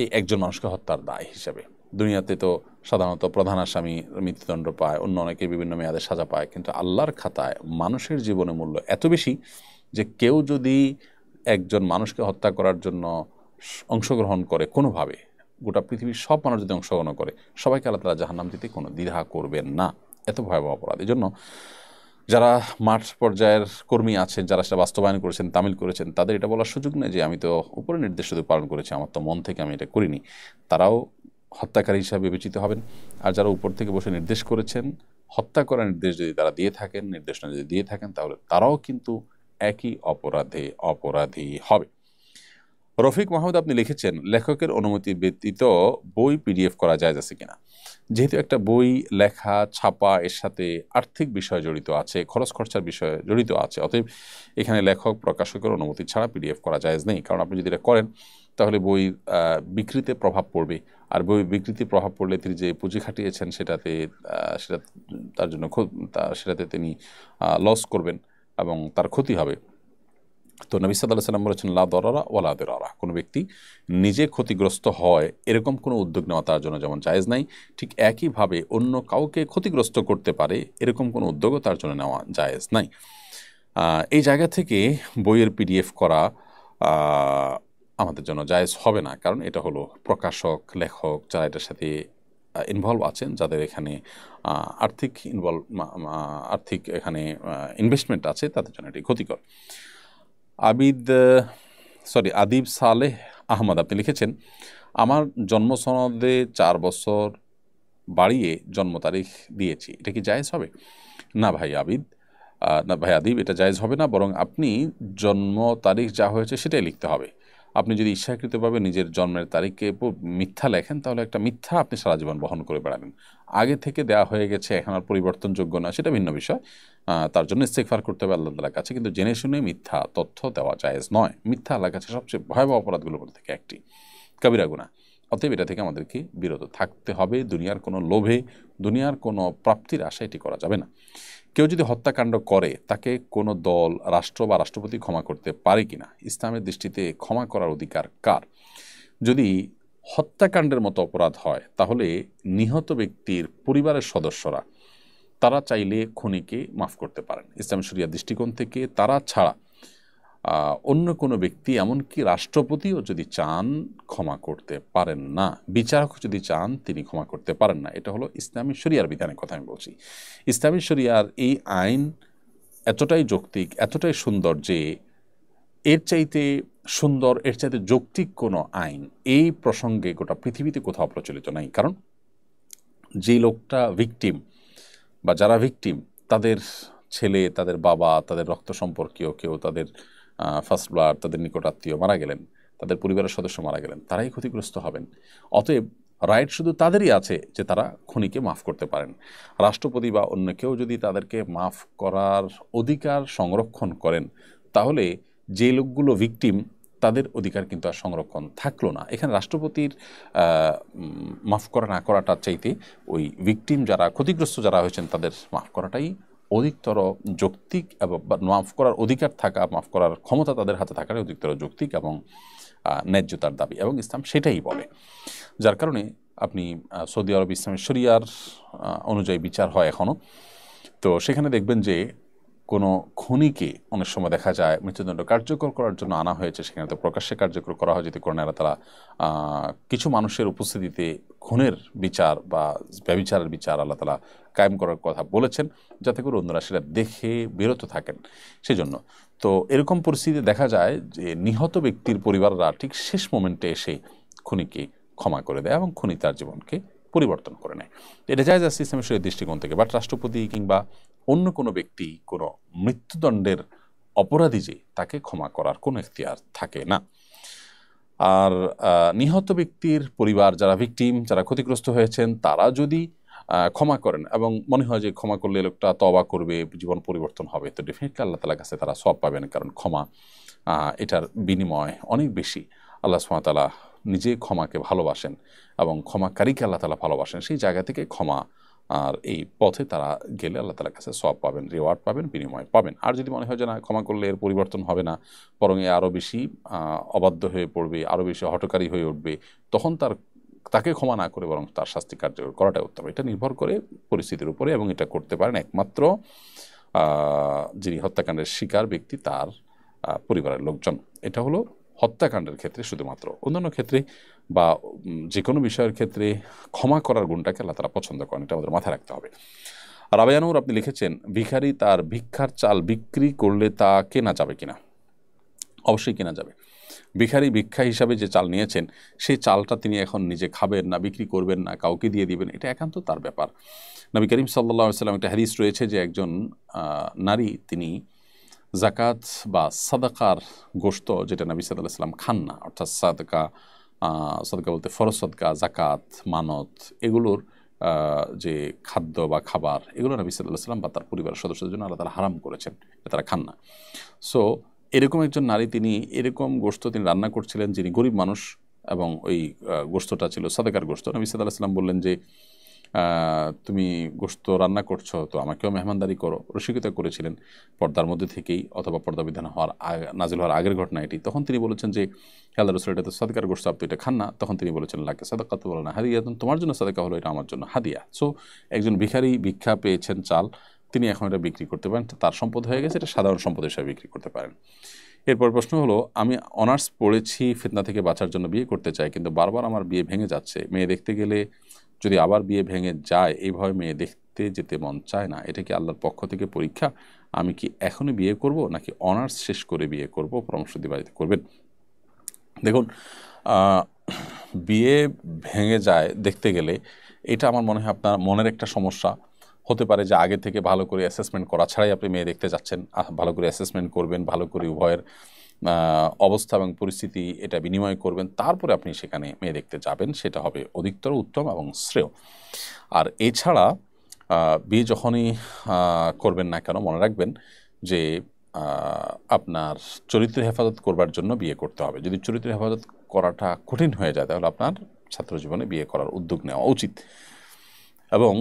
এই একজন মানুষকে হত্যার দায় হিসাবে। দুনিয়াতে তো সাধারণত প্রধান আসামি মৃত্যুদণ্ড পায়, অন্য অনেকে বিভিন্ন মেয়াদে সাজা পায়, কিন্তু আল্লাহর খাতায় মানুষের জীবনের মূল্য এত বেশি যে কেউ যদি একজন মানুষকে হত্যা করার জন্য অংশগ্রহণ করে কোনোভাবে, গোটা পৃথিবীর সব মানুষ যদি অংশগ্রহণ করে, সবাইকে আল্লাহ তাআলা জাহান্নাম দিতে কোনো দ্বিধা করবেন না। এত ভয়াবহ অপরাধ। এই জন্য যারা মাঠ পর্যায়ের কর্মী আছেন, যারা সেটা বাস্তবায়ন করেছেন, তামিল করেছেন, তাদের এটা বলার সুযোগ নেই যে আমি তো উপরে নির্দেশ শুধু পালন করেছি, আমার তো মন থেকে আমি এটা করিনি। তারাও হত্যাকারী হিসাবে বিবেচিত হবেন। আর যারা উপর থেকে বসে নির্দেশ করেছেন, হত্যা করার নির্দেশ যদি তারা দিয়ে থাকেন, নির্দেশনা যদি দিয়ে থাকেন, তাহলে তারাও কিন্তু একই অপরাধী হবে। রফিক মাহমুদ আপনি লিখেছেন, লেখকের অনুমতি ব্যতীত বই পিডিএফ করা যায় আছে কিনা? যেহেতু একটা বই লেখা, ছাপা, এর সাথে আর্থিক বিষয় জড়িত আছে, খরচ খরচার বিষয় জড়িত আছে, অতএব এখানে লেখক প্রকাশকের অনুমতি ছাড়া পিডিএফ করা জায়েজ নেই। কারণ আপনি যদি এটা করেন তাহলে বই বিক্রিতে প্রভাব পড়বে, আর বই বিকৃতির প্রভাব পড়লে তিনি যে পুঁজি খাটিয়েছেন সেটা তার জন্য সেটাতে তিনি লস করবেন এবং তার ক্ষতি হবে। তো নবী সাল্লাল্লাহু আলাইহি ওয়াসাল্লাম বলেছেন লা দরারা ওয়ালা দিরারা, কোনো ব্যক্তি নিজে ক্ষতিগ্রস্ত হয় এরকম কোনো উদ্যোগ নেওয়া তার জন্য যেমন জায়েজ নাই, ঠিক একইভাবে অন্য কাউকে ক্ষতিগ্রস্ত করতে পারে এরকম কোনো উদ্যোগও তার জন্য নেওয়া জায়েজ নাই। এই জায়গা থেকে বইয়ের পিডিএফ করা আমাদের জন্য জায়েজ হবে না, কারণ এটা হলো প্রকাশক লেখক যারা এটার সাথে ইনভলভ আছেন, যাদের এখানে আর্থিক এখানে ইনভেস্টমেন্ট আছে, তাদের জন্য এটি ক্ষতিকর। আদিব সালেহ আহমদ আপনি লিখেছেন, আমার জন্ম সনদে 4 বছর বাড়িয়ে জন্ম তারিখ দিয়েছি, এটা কি জায়েজ হবে? না ভাই আদিব, এটা জায়েজ হবে না, বরং আপনি জন্ম তারিখ যা হয়েছে সেটাই লিখতে হবে। আপনি যদি ইচ্ছাকৃতভাবে নিজের জন্মের তারিখকে মিথ্যা লেখেন তাহলে একটা মিথ্যা আপনি সারা জীবন বহন করে বেড়াবেন। আগে থেকে দেওয়া হয়ে গেছে, এখন আর পরিবর্তনযোগ্য না, সেটা ভিন্ন বিষয়, তার জন্য ইস্তেগফার করতে হবে আল্লাহ তাআলার কাছে, কিন্তু জেনে শুনে মিথ্যা তথ্য দেওয়া জায়েজ নয়। মিথ্যা আল্লাহর কাছে সবচেয়ে ভয়াবহ অপরাধগুলোর মধ্যে থেকে একটি, কবিরা গুনাহ। অতএব এটা থেকে আমাদেরকে বিরত থাকতে হবে। দুনিয়ার কোনো লোভে, দুনিয়ার কোনো প্রাপ্তির আশা এটি করা যাবে না। কেউ যদি হত্যাকাণ্ড করে তাকে কোনো দল, রাষ্ট্র বা রাষ্ট্রপতি ক্ষমা করতে পারে কিনা? ইসলামের দৃষ্টিতে ক্ষমা করার অধিকার কার? যদি হত্যাকাণ্ডের মতো অপরাধ হয় তাহলে নিহত ব্যক্তির পরিবারের সদস্যরা তারা চাইলে খুনিকে মাফ করতে পারেন। ইসলামী শরিয়া দৃষ্টিকোণ থেকে তারা ছাড়া অন্য কোনো ব্যক্তি, এমনকি রাষ্ট্রপতিও যদি চান ক্ষমা করতে পারেন না, বিচারক যদি চান তিনি ক্ষমা করতে পারেন না। এটা হলো ইসলামী শরিয়ার বিধানের কথা আমি বলছি। ইসলামী শরিয়ার এই আইন এতটাই যৌক্তিক, এতটাই সুন্দর যে এর চাইতে সুন্দর, এর চাইতে যৌক্তিক কোনো আইন এই প্রসঙ্গে গোটা পৃথিবীতে কোথাও প্রচলিত নাই। কারণ যে লোকটা ভিকটিম বা যারা ভিকটিম, তাদের ছেলে, তাদের বাবা, তাদের রক্ত সম্পর্কীয় কেউ, তাদের ফার্স্ট ব্লাড, তাদের নিকটাত্মীয় মারা গেলেন, তাদের পরিবারের সদস্য মারা গেলেন, তারাই ক্ষতিগ্রস্ত হবেন। অতএব রাইট শুধু তাদেরই আছে যে তারা খুনিকে মাফ করতে পারেন। রাষ্ট্রপতি বা অন্য কেউ যদি তাদেরকে মাফ করার অধিকার সংরক্ষণ করেন তাহলে যে লোকগুলো ভিকটিম তাদের অধিকার কিন্তু আর সংরক্ষণ থাকলো না। এখানে রাষ্ট্রপতির মাফ করা না করাটার চাইতে ওই ভিকটিম যারা, ক্ষতিগ্রস্ত যারা হয়েছেন তাদের মাফ করাটাই অধিকতর যৌক্তিক, এবং মাফ করার অধিকার থাকা, মাফ করার ক্ষমতা তাদের হাতে থাকাটাই অধিকতর যৌক্তিক এবং ন্যায্যতার দাবি, এবং ইসলাম সেটাই বলে। যার কারণে আপনি সৌদি আরব ইসলামের শরিয়ার অনুযায়ী বিচার হয় এখনও, তো সেখানে দেখবেন যে কোনো খুনিকে অনেক সময় দেখা যায় মৃত্যুদণ্ড কার্যকর করার জন্য আনা হয়েছে, সেখানে তো প্রকাশ্যে কার্যকর করা হয়, যদি কোরআনে আল্লাহ তাআলা কিছু মানুষের উপস্থিতিতে খুনের বিচার বা ব্যভিচারের বিচার আল্লাহ তাআলা কায়েম করার কথা বলেছেন, যাতে করে অন্যরা সেটা দেখে বিরত থাকেন। সেজন্য তো এরকম পরিস্থিতি দেখা যায় যে নিহত ব্যক্তির পরিবাররা ঠিক শেষ মোমেন্টে এসে খুনিকে ক্ষমা করে দেয় এবং খুনি তার জীবনকে পরিবর্তন করে নেয়। এটা জায়েজ আছে ইসলামী শরীয়তের দৃষ্টিকোণ থেকে। বাট রাষ্ট্রপতি কিংবা অন্য কোনো ব্যক্তি কোনো মৃত্যুদণ্ডের অপরাধী যে, তাকে ক্ষমা করার কোনো এখতিয়ার থাকে না। আর নিহত ব্যক্তির পরিবার, যারা ভিকটিম, যারা ক্ষতিগ্রস্ত হয়েছেন, তারা যদি ক্ষমা করেন এবং মনে হয় যে ক্ষমা করলে লোকটা তওবা করবে, জীবন পরিবর্তন হবে, তো ডেফিনেটলি আল্লাহ তাআলার কাছে তারা সওয়াব পাবেন। কারণ ক্ষমা এটার বিনিময় অনেক বেশি। আল্লাহ সুবহানাহু ওয়া তাআলা নিজে ক্ষমাকে ভালোবাসেন এবং ক্ষমাকারীকে আল্লাহ তাআলা ভালোবাসেন। সেই জায়গা থেকে ক্ষমা আর এই পথে তারা গেলে আল্লাহ তাআলার কাছে সওয়াব পাবেন, রিওয়ার্ড পাবেন, বিনিময় পাবেন। আর যদি মনে হয় যে না, ক্ষমা করলে এর পরিবর্তন হবে না, বরং এ আরও বেশি অবাধ্য হয়ে পড়বে, আরও বেশি হঠকারী হয়ে উঠবে, তখন তাকে ক্ষমা না করে বরং তার শাস্তি কার্যকর করাটা উত্তম। এটা নির্ভর করে পরিস্থিতির উপরে, এবং এটা করতে পারেন একমাত্র যিনি হত্যাকাণ্ডের শিকার ব্যক্তি, তার পরিবারের লোকজন। এটা হলো হত্যাকাণ্ডের ক্ষেত্রে শুধুমাত্র। অন্যান্য ক্ষেত্রে বা যে কোনো বিষয়ের ক্ষেত্রে ক্ষমা করার গুণটাকে আল্লাহ তাআলা পছন্দ করেন, এটা আমাদের মাথায় রাখতে হবে। রাবেয়ানুর আপনি লিখেছেন, ভিখারি তার ভিক্ষার চাল বিক্রি করলে তা কেনা যাবে কিনা? অবশ্যই কেনা যাবে। ভিখারি ভিক্ষা হিসাবে যে চাল নিয়েছেন, সেই চালটা তিনি এখন নিজে খাবেন না, বিক্রি করবেন না, কাউকে দিয়ে দিবেন, এটা একান্ত তার ব্যাপার। নবী করিম সাল্লাল্লাহু আলাইহি ওয়াসাল্লাম একটা হাদিস রয়েছে যে একজন নারী, তিনি জাকাত বা সাদাকার গোশত, যেটা নবী সাল্লাল্লাহু আলাইহি ওয়াসাল্লাম খান না, অর্থাৎ সাদকা বলতে ফরজ সদকা, জাকাত, মানত, এগুলোর যে খাদ্য বা খাবার, এগুলো নবী সাল্লাল্লাহু আলাইহি ওয়াসাল্লাম বা তার পরিবারের সদস্যদের জন্য আল্লাহ তাআলা হারাম করেছেন, তারা খান না। সো এরকম একজন নারী, তিনি এরকম গোশত তিনি রান্না করছিলেন, যিনি গরিব মানুষ, এবং ওই গোশতটা ছিল সাদেকার গোশত। নবী সাল্লাল্লাহু আলাইহি ওয়াসাল্লাম বললেন যে তুমি গোশত রান্না করছো, তো আমাকেও মেহমানদারি করো। রসিকতা করেছিলেন পর্দার মধ্যে থেকেই, অথবা পর্দা বিধান নাজিল হওয়ার আগের ঘটনা এটি। তখন তিনি বলেছেন যে আল্লাহ রাসূল, এটা তো সাদেকার গোশত, আপনি এটা খান না। তখন তিনি বলেছেন লাকে সাদাকাতু ওয়া লানা হাদিয়াতুন, তোমার জন্য সাদেকা হলো, এটা আমার জন্য হাদিয়া। সো একজন ভিখারি ভিক্ষা পেয়েছেন চাল, তিনি এখন এটা বিক্রি করতে পারেন, তার সম্পদ হয়ে গেছে, এটা সাধারণ সম্পদ হিসেবে বিক্রি করতে পারেন। এরপর প্রশ্ন হলো, আমি অনার্স পড়েছি, ফিতনা থেকে বাঁচার জন্য বিয়ে করতে চাই, কিন্তু বারবার আমার বিয়ে ভেঙে যাচ্ছে। মেয়ে দেখতে গেলে যদি আবার বিয়ে ভেঙে যায়, এইভাবে মেয়ে দেখতে যেতে মন চায় না, এটা কি আল্লাহর পক্ষ থেকে পরীক্ষা? আমি কি এখনই বিয়ে করব নাকি অনার্স শেষ করে বিয়ে করব? পরামর্শ দিয়ে বাড়িতে করবেন। দেখুন, বিয়ে ভেঙে যায় দেখতে গেলে, এটা আমার মনে হয় আপনার মনের একটা সমস্যা হতে পারে, যে আগে থেকে ভালো করে অ্যাসেসমেন্ট করা ছাড়াই আপনি মেয়ে দেখতে যাচ্ছেন। ভালো করে অ্যাসেসমেন্ট করবেন, ভালো করে উভয়ের অবস্থা এবং পরিস্থিতি এটা বিনিময় করবেন, তারপরে আপনি সেখানে মেয়ে দেখতে যাবেন, সেটা হবে অধিকতর উত্তম এবং শ্রেয়। আর এছাড়া বিয়ে যখনই করবেন না কেন, মনে রাখবেন যে আপনার চরিত্র হেফাজত করবার জন্য বিয়ে করতে হবে। যদি চরিত্র হেফাজত করাটা কঠিন হয়ে যায়, তাহলে আপনার ছাত্র জীবনে বিয়ে করার উদ্যোগ নেওয়া উচিত। এবং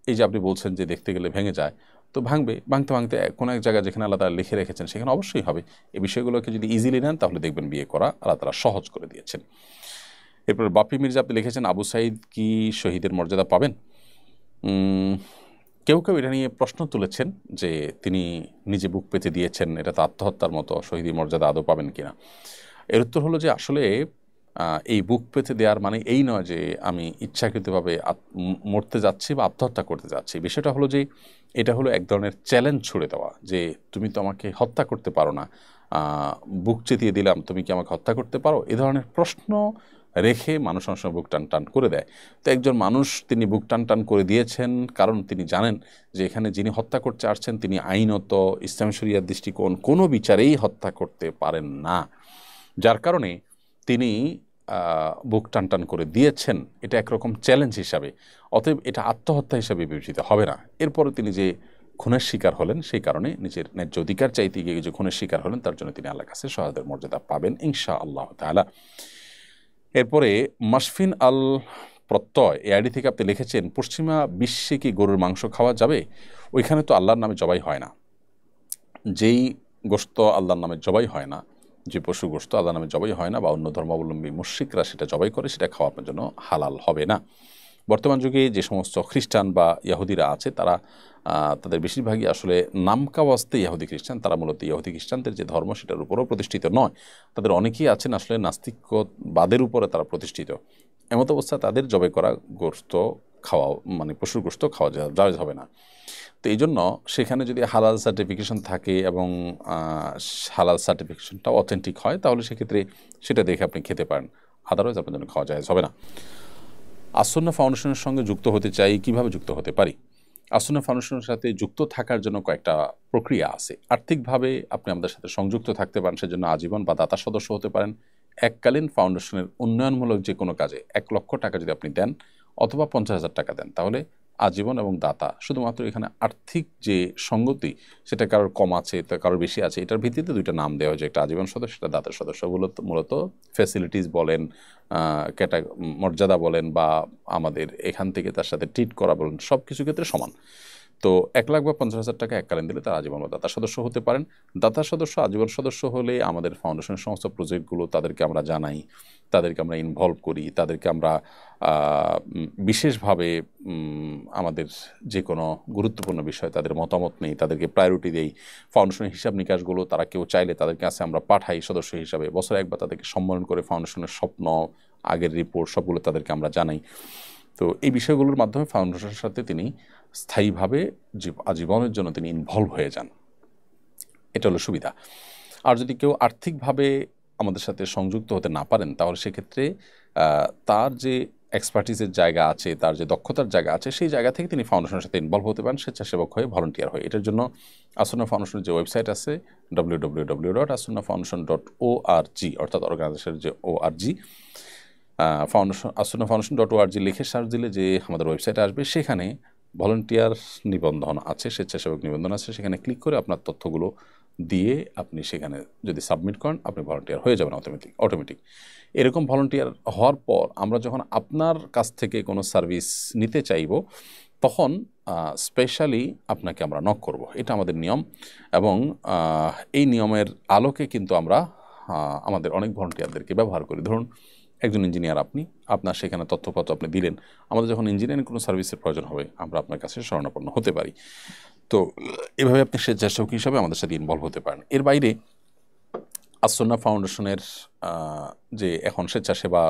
এই যে আপনি বলছেন যে দেখতে গেলে ভেঙে যায়, তো ভাঙতে ভাঙতে কোনো এক জায়গায় যেখানে আল্লাহ তাআলা লিখে রেখেছেন সেখানে অবশ্যই হবে। এই বিষয়গুলোকে যদি ইজিলি নেন, তাহলে দেখবেন বিয়ে করা আল্লাহ তাআলা সহজ করে দিয়েছেন। এরপর বাপি মির্জা আপনি লিখেছেন, আবু সাঈদ কি শহীদের মর্যাদা পাবেন? কেউ কেউ এটা নিয়ে প্রশ্ন তুলেছেন যে তিনি নিজে বুক পেতে দিয়েছেন, এটা তো আত্মহত্যার মতো, শহীদের মর্যাদা আদৌ পাবেন কিনা। এর উত্তর হলো যে আসলে এই বুক পেতে দেওয়ার মানে এই নয় যে আমি ইচ্ছাকৃতভাবে মরতে যাচ্ছি বা আত্মহত্যা করতে যাচ্ছি। বিষয়টা হলো যে এটা হলো এক ধরনের চ্যালেঞ্জ ছুড়ে দেওয়া, যে তুমি তো আমাকে হত্যা করতে পারো না, বুক চেতিয়ে দিলাম, তুমি কি আমাকে হত্যা করতে পারো? এ ধরনের প্রশ্ন রেখে মানুষ অনেক সময় বুক টান টান করে দেয়। তো একজন মানুষ তিনি বুক টান টান করে দিয়েছেন, কারণ তিনি জানেন যে এখানে যিনি হত্যা করতে আসছেন তিনি আইনত ইসলাম শরিয়ার দৃষ্টিকোণ কোনো বিচারেই হত্যা করতে পারেন না, যার কারণে তিনি বুক টান টান করে দিয়েছেন। এটা একরকম চ্যালেঞ্জ হিসাবে, অতএব এটা আত্মহত্যা হিসাবে বিবেচিত হবে না। এরপরে তিনি যে খুনের শিকার হলেন, সেই কারণে নিজের ন্যায্য অধিকার চাইতে গিয়ে যে খুনের শিকার হলেন, তার জন্য তিনি আল্লাহর কাছে শাহাদাতের মর্যাদা পাবেন ইনশাআল্লাহ তাআলা। এরপরে মাশফিন আল প্রত্যয় এআইডি থেকে আপনি লিখেছেন, পশ্চিমা বিশ্বে কি গরুর মাংস খাওয়া যাবে? ওইখানে তো আল্লাহর নামে জবাই হয় না। যেই গোশত আল্লাহর নামে জবাই হয় না, যে পশু গোশত আল্লাহর নামে জবাই হয় না, বা অন্য ধর্মাবলম্বী মুশরিকরা সেটা জবাই করে, সেটা খাওয়া আপনার জন্য হালাল হবে না। বর্তমান যুগে যে সমস্ত খ্রিস্টান বা ইহুদিরা আছে, তারা তাদের বেশিরভাগই আসলে নামকাওয়াস্তে ইহুদি খ্রিস্টান, তারা মূলত ইহুদি খ্রিস্টানদের যে ধর্ম সেটার উপরও প্রতিষ্ঠিত নয়। তাদের অনেকেই আছেন আসলে নাস্তিকবাদের উপরে তারা প্রতিষ্ঠিত। এমত অবস্থায় তাদের জবাই করা গোশত খাওয়া, মানে পশুর গোশত খাওয়া জায়েজ হবে না। তো এই জন্য সেখানে যদি হালাল সার্টিফিকেশন থাকে এবং হালাল সার্টিফিকেশনটা অথেন্টিক হয়, তাহলে সেক্ষেত্রে সেটা দেখে আপনি খেতে পারেন, আদারওয়াইজ আপনার জন্য খাওয়া জায়েজ হবে না। আসুন্নাহ ফাউন্ডেশনের সঙ্গে যুক্ত হতে চাই, কিভাবে যুক্ত হতে পারি? আসুন্নাহ ফাউন্ডেশনের সাথে যুক্ত থাকার জন্য কয়েকটা প্রক্রিয়া আছে। আর্থিকভাবে আপনি আমাদের সাথে সংযুক্ত থাকতে পারেন, সেজন্য আজীবন বা দাতা সদস্য হতে পারেন। এককালীন ফাউন্ডেশনের উন্নয়নমূলক যে কোনো কাজে 1 লক্ষ টাকা যদি আপনি দেন, অথবা 50,000 টাকা দেন, তাহলে আজীবন এবং দাতা। শুধুমাত্র এখানে আর্থিক যে সঙ্গতি, সেটা কারোর কম আছে, তা কারোর বেশি আছে, এটার ভিত্তিতে দুইটা নাম দেওয়া হয়েছে, একটা আজীবন সদস্য, একটা দাতার সদস্য। মূলত ফ্যাসিলিটিস বলেন, মর্যাদা বলেন, বা আমাদের এখান থেকে তার সাথে ট্রিট করা বলেন, সব কিছু ক্ষেত্রে সমান। তো 1 লাখ বা 50,000 টাকা এককালীন দিলে তারা আজীবন বা দাতা সদস্য হতে পারেন। দাতা সদস্য, আজীবন সদস্য হলে আমাদের ফাউন্ডেশনের সমস্ত প্রজেক্টগুলো তাদেরকে আমরা জানাই, তাদেরকে আমরা ইনভলভ করি, তাদেরকে আমরা বিশেষভাবে আমাদের যে কোনো গুরুত্বপূর্ণ বিষয় তাদের মতামত নেই, তাদেরকে প্রায়োরিটি দেই। ফাউন্ডেশনের হিসাব নিকাশগুলো তারা কেউ চাইলে তাদের কাছে আমরা পাঠাই সদস্য হিসাবে। বছরে একবার তাদেরকে সম্মেলন করে ফাউন্ডেশনের স্বপ্ন, আগের রিপোর্ট সবগুলো তাদেরকে আমরা জানাই। তো এই বিষয়গুলোর মাধ্যমে ফাউন্ডেশনের সাথে তিনি স্থায়ীভাবে আজীবনের জন্য তিনি ইনভলভ হয়ে যান। এটা হলো সুবিধা। আর যদি কেউ আর্থিকভাবে আমাদের সাথে সংযুক্ত হতে না পারেন, তাহলে সেক্ষেত্রে তার যে এক্সপার্টিসের জায়গা আছে, তার যে দক্ষতার জায়গা আছে, সেই জায়গা থেকে তিনি ফাউন্ডেশনের সাথে ইনভলভ হতে পারেন, স্বেচ্ছাসেবক হয়ে, ভলান্টিয়ার হয়ে। এটার জন্য আসুন্নাহ ফাউন্ডেশনের যে ওয়েবসাইট আছে www.asunnahfoundation.org, অর্থাৎ অর্গানাইজেশনের যে ORG, asunnahfoundation.org লিখে সার্চ দিলে যে আমাদের ওয়েবসাইটে আসবে, সেখানে ভলান্টিয়ার নিবন্ধন আছে, স্বেচ্ছাসেবক নিবন্ধন আছে। সেখানে ক্লিক করে আপনার তথ্যগুলো দিয়ে আপনি সেখানে যদি সাবমিট করেন আপনি ভলান্টিয়ার হয়ে যাবেন অটোমেটিক। এরকম ভলান্টিয়ার হওয়ার পর আমরা যখন আপনার কাছ থেকে কোনো সার্ভিস নিতে চাইব তখন স্পেশালি আপনাকে আমরা নক করব, এটা আমাদের নিয়ম। এবং এই নিয়মের আলোকে কিন্তু আমরা আমাদের অনেক ভলান্টিয়ারদেরকে ব্যবহার করি। ধরুন একজন ইঞ্জিনিয়ার, আপনার সেখানে তথ্যপত্র আপনি দিলেন, আমাদের যখন ইঞ্জিনিয়ারিং কোনো সার্ভিসের প্রয়োজন হবে আমরা আপনার কাছে শরণাপন্ন হতে পারি। তো এভাবে আপনি স্বেচ্ছাসেবক হিসাবে আমাদের সাথে ইনভলভ হতে পারেন। এর বাইরে আসুন্নাহ ফাউন্ডেশনের যে এখন স্বেচ্ছাসেবা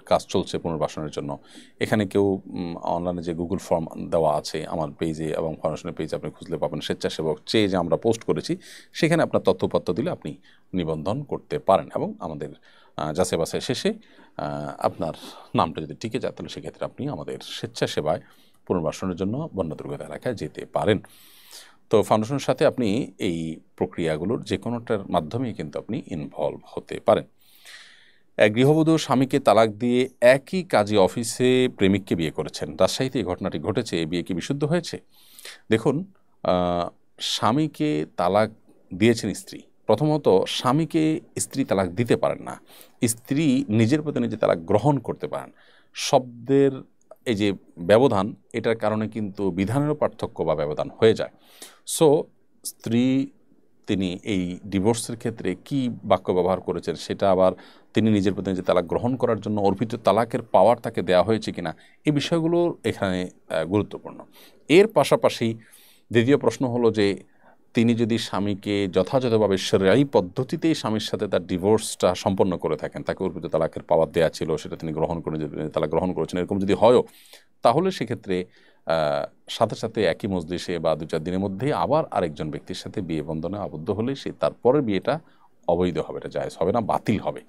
কাজ চলছে পুনর্বাসনের জন্য, এখানে কেউ অনলাইনে যে গুগল ফর্ম দেওয়া আছে আমার পেজে এবং ফাউন্ডেশনের পেজে আপনি খুঁজলে পাবেন, স্বেচ্ছাসেবক চেয়ে যে আমরা পোস্ট করেছি সেখানে আপনার তথ্যপত্র দিলে আপনি নিবন্ধন করতে পারেন এবং আমাদের যাচাই বাছাই শেষে আপনার নামটা যদি টিকে যায় তাহলে সেক্ষেত্রে আপনি আমাদের স্বেচ্ছাসেবায় পুনর্বাসনের জন্য বন্যা দুর্গত এলাকায় যেতে পারেন। তো ফাউন্ডেশনের সাথে আপনি এই প্রক্রিয়াগুলোর যে কোনোটার মাধ্যমেই কিন্তু আপনি ইনভলভ হতে পারেন। এক গৃহবধূ স্বামীকে তালাক দিয়ে একই কাজী অফিসে প্রেমিককে বিয়ে করেছেন। রাজশাহীতে এই ঘটনাটি ঘটেছে। এই বিয়ে কি বিশুদ্ধ হয়েছে? দেখুন, স্বামীকে তালাক দিয়েছেন স্ত্রী। প্রথমত স্বামীকে স্ত্রী তালাক দিতে পারেন না, স্ত্রী নিজের প্রতি নিজে তালাক গ্রহণ করতে পারেন। শব্দের এই যে ব্যবধান, এটার কারণে কিন্তু বিধানেরও পার্থক্য বা ব্যবধান হয়ে যায়। সো স্ত্রী তিনি এই ডিভোর্সের ক্ষেত্রে কি বাক্য ব্যবহার করেছেন সেটা আবার তিনি নিজের প্রতি নিজে তালাক গ্রহণ করার জন্য অর্পিত তালাকের পাওয়ার তাকে দেওয়া হয়েছে কিনা, এই বিষয়গুলো এখানে গুরুত্বপূর্ণ। এর পাশাপাশি দ্বিতীয় প্রশ্ন হলো যে তিনি যদি স্বামীকে যথাযথভাবে শরঈ পদ্ধতিতেই স্বামীর সাথে তার ডিভোর্সটা সম্পন্ন করে থাকেন, তাকে অর্পিত তালাকের পাওয়ার দেওয়া ছিল সেটা তিনি গ্রহণ করে তালাক গ্রহণ করেছেন, এরকম যদি হয়ও তাহলে সেক্ষেত্রে সাথে সাথে একই মজলিসে বা 2-4 দিনের মধ্যেই আবার আরেকজন ব্যক্তির সাথে বিয়ে বন্ধনে আবদ্ধ হলে সে তারপরের বিয়েটা অবৈধ হবে, এটা জায়েজ হবে না, বাতিল হবে।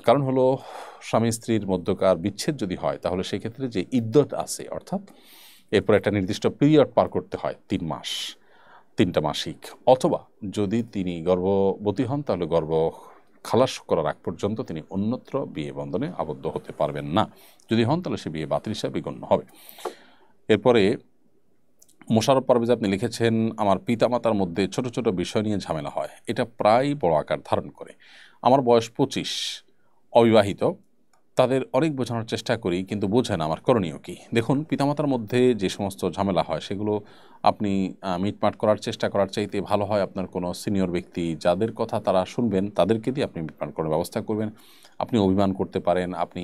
কারণ হলো স্বামী স্ত্রীর মধ্যকার বিচ্ছেদ যদি হয় তাহলে সেক্ষেত্রে যে ইদ্যত আছে, অর্থাৎ এরপর একটা নির্দিষ্ট পিরিয়ড পার করতে হয় 3 মাস, 3টা মাসিক, অথবা যদি তিনি গর্ভবতী হন তাহলে গর্ভ খালাস করার আগ পর্যন্ত তিনি অন্যত্র বিয়ে বন্ধনে আবদ্ধ হতে পারবেন না। যদি হন তাহলে সে বিয়ে বাতিল হিসাবে গণ্য হবে। এরপরে মোশাররফ পারভেজ আপনি লিখেছেন, আমার পিতামাতার মধ্যে ছোট ছোট বিষয় নিয়ে ঝামেলা হয়, এটা প্রায় বড় আকার ধারণ করে। আমার বয়স 25, অবিবাহিত, তাদের অনেক বোঝানোর চেষ্টা করি কিন্তু বোঝে না, আমার করণীয় কি? দেখুন, পিতামাতার মধ্যে যে সমস্ত ঝামেলা হয় সেগুলো আপনি মিটমাট করার চেষ্টা করার চাইতে ভালো হয় আপনার কোনো সিনিয়র ব্যক্তি যাদের কথা তারা শুনবেন তাদেরকে দিয়ে আপনি মিটমাট করার ব্যবস্থা করবেন। আপনি অভিমান করতে পারেন, আপনি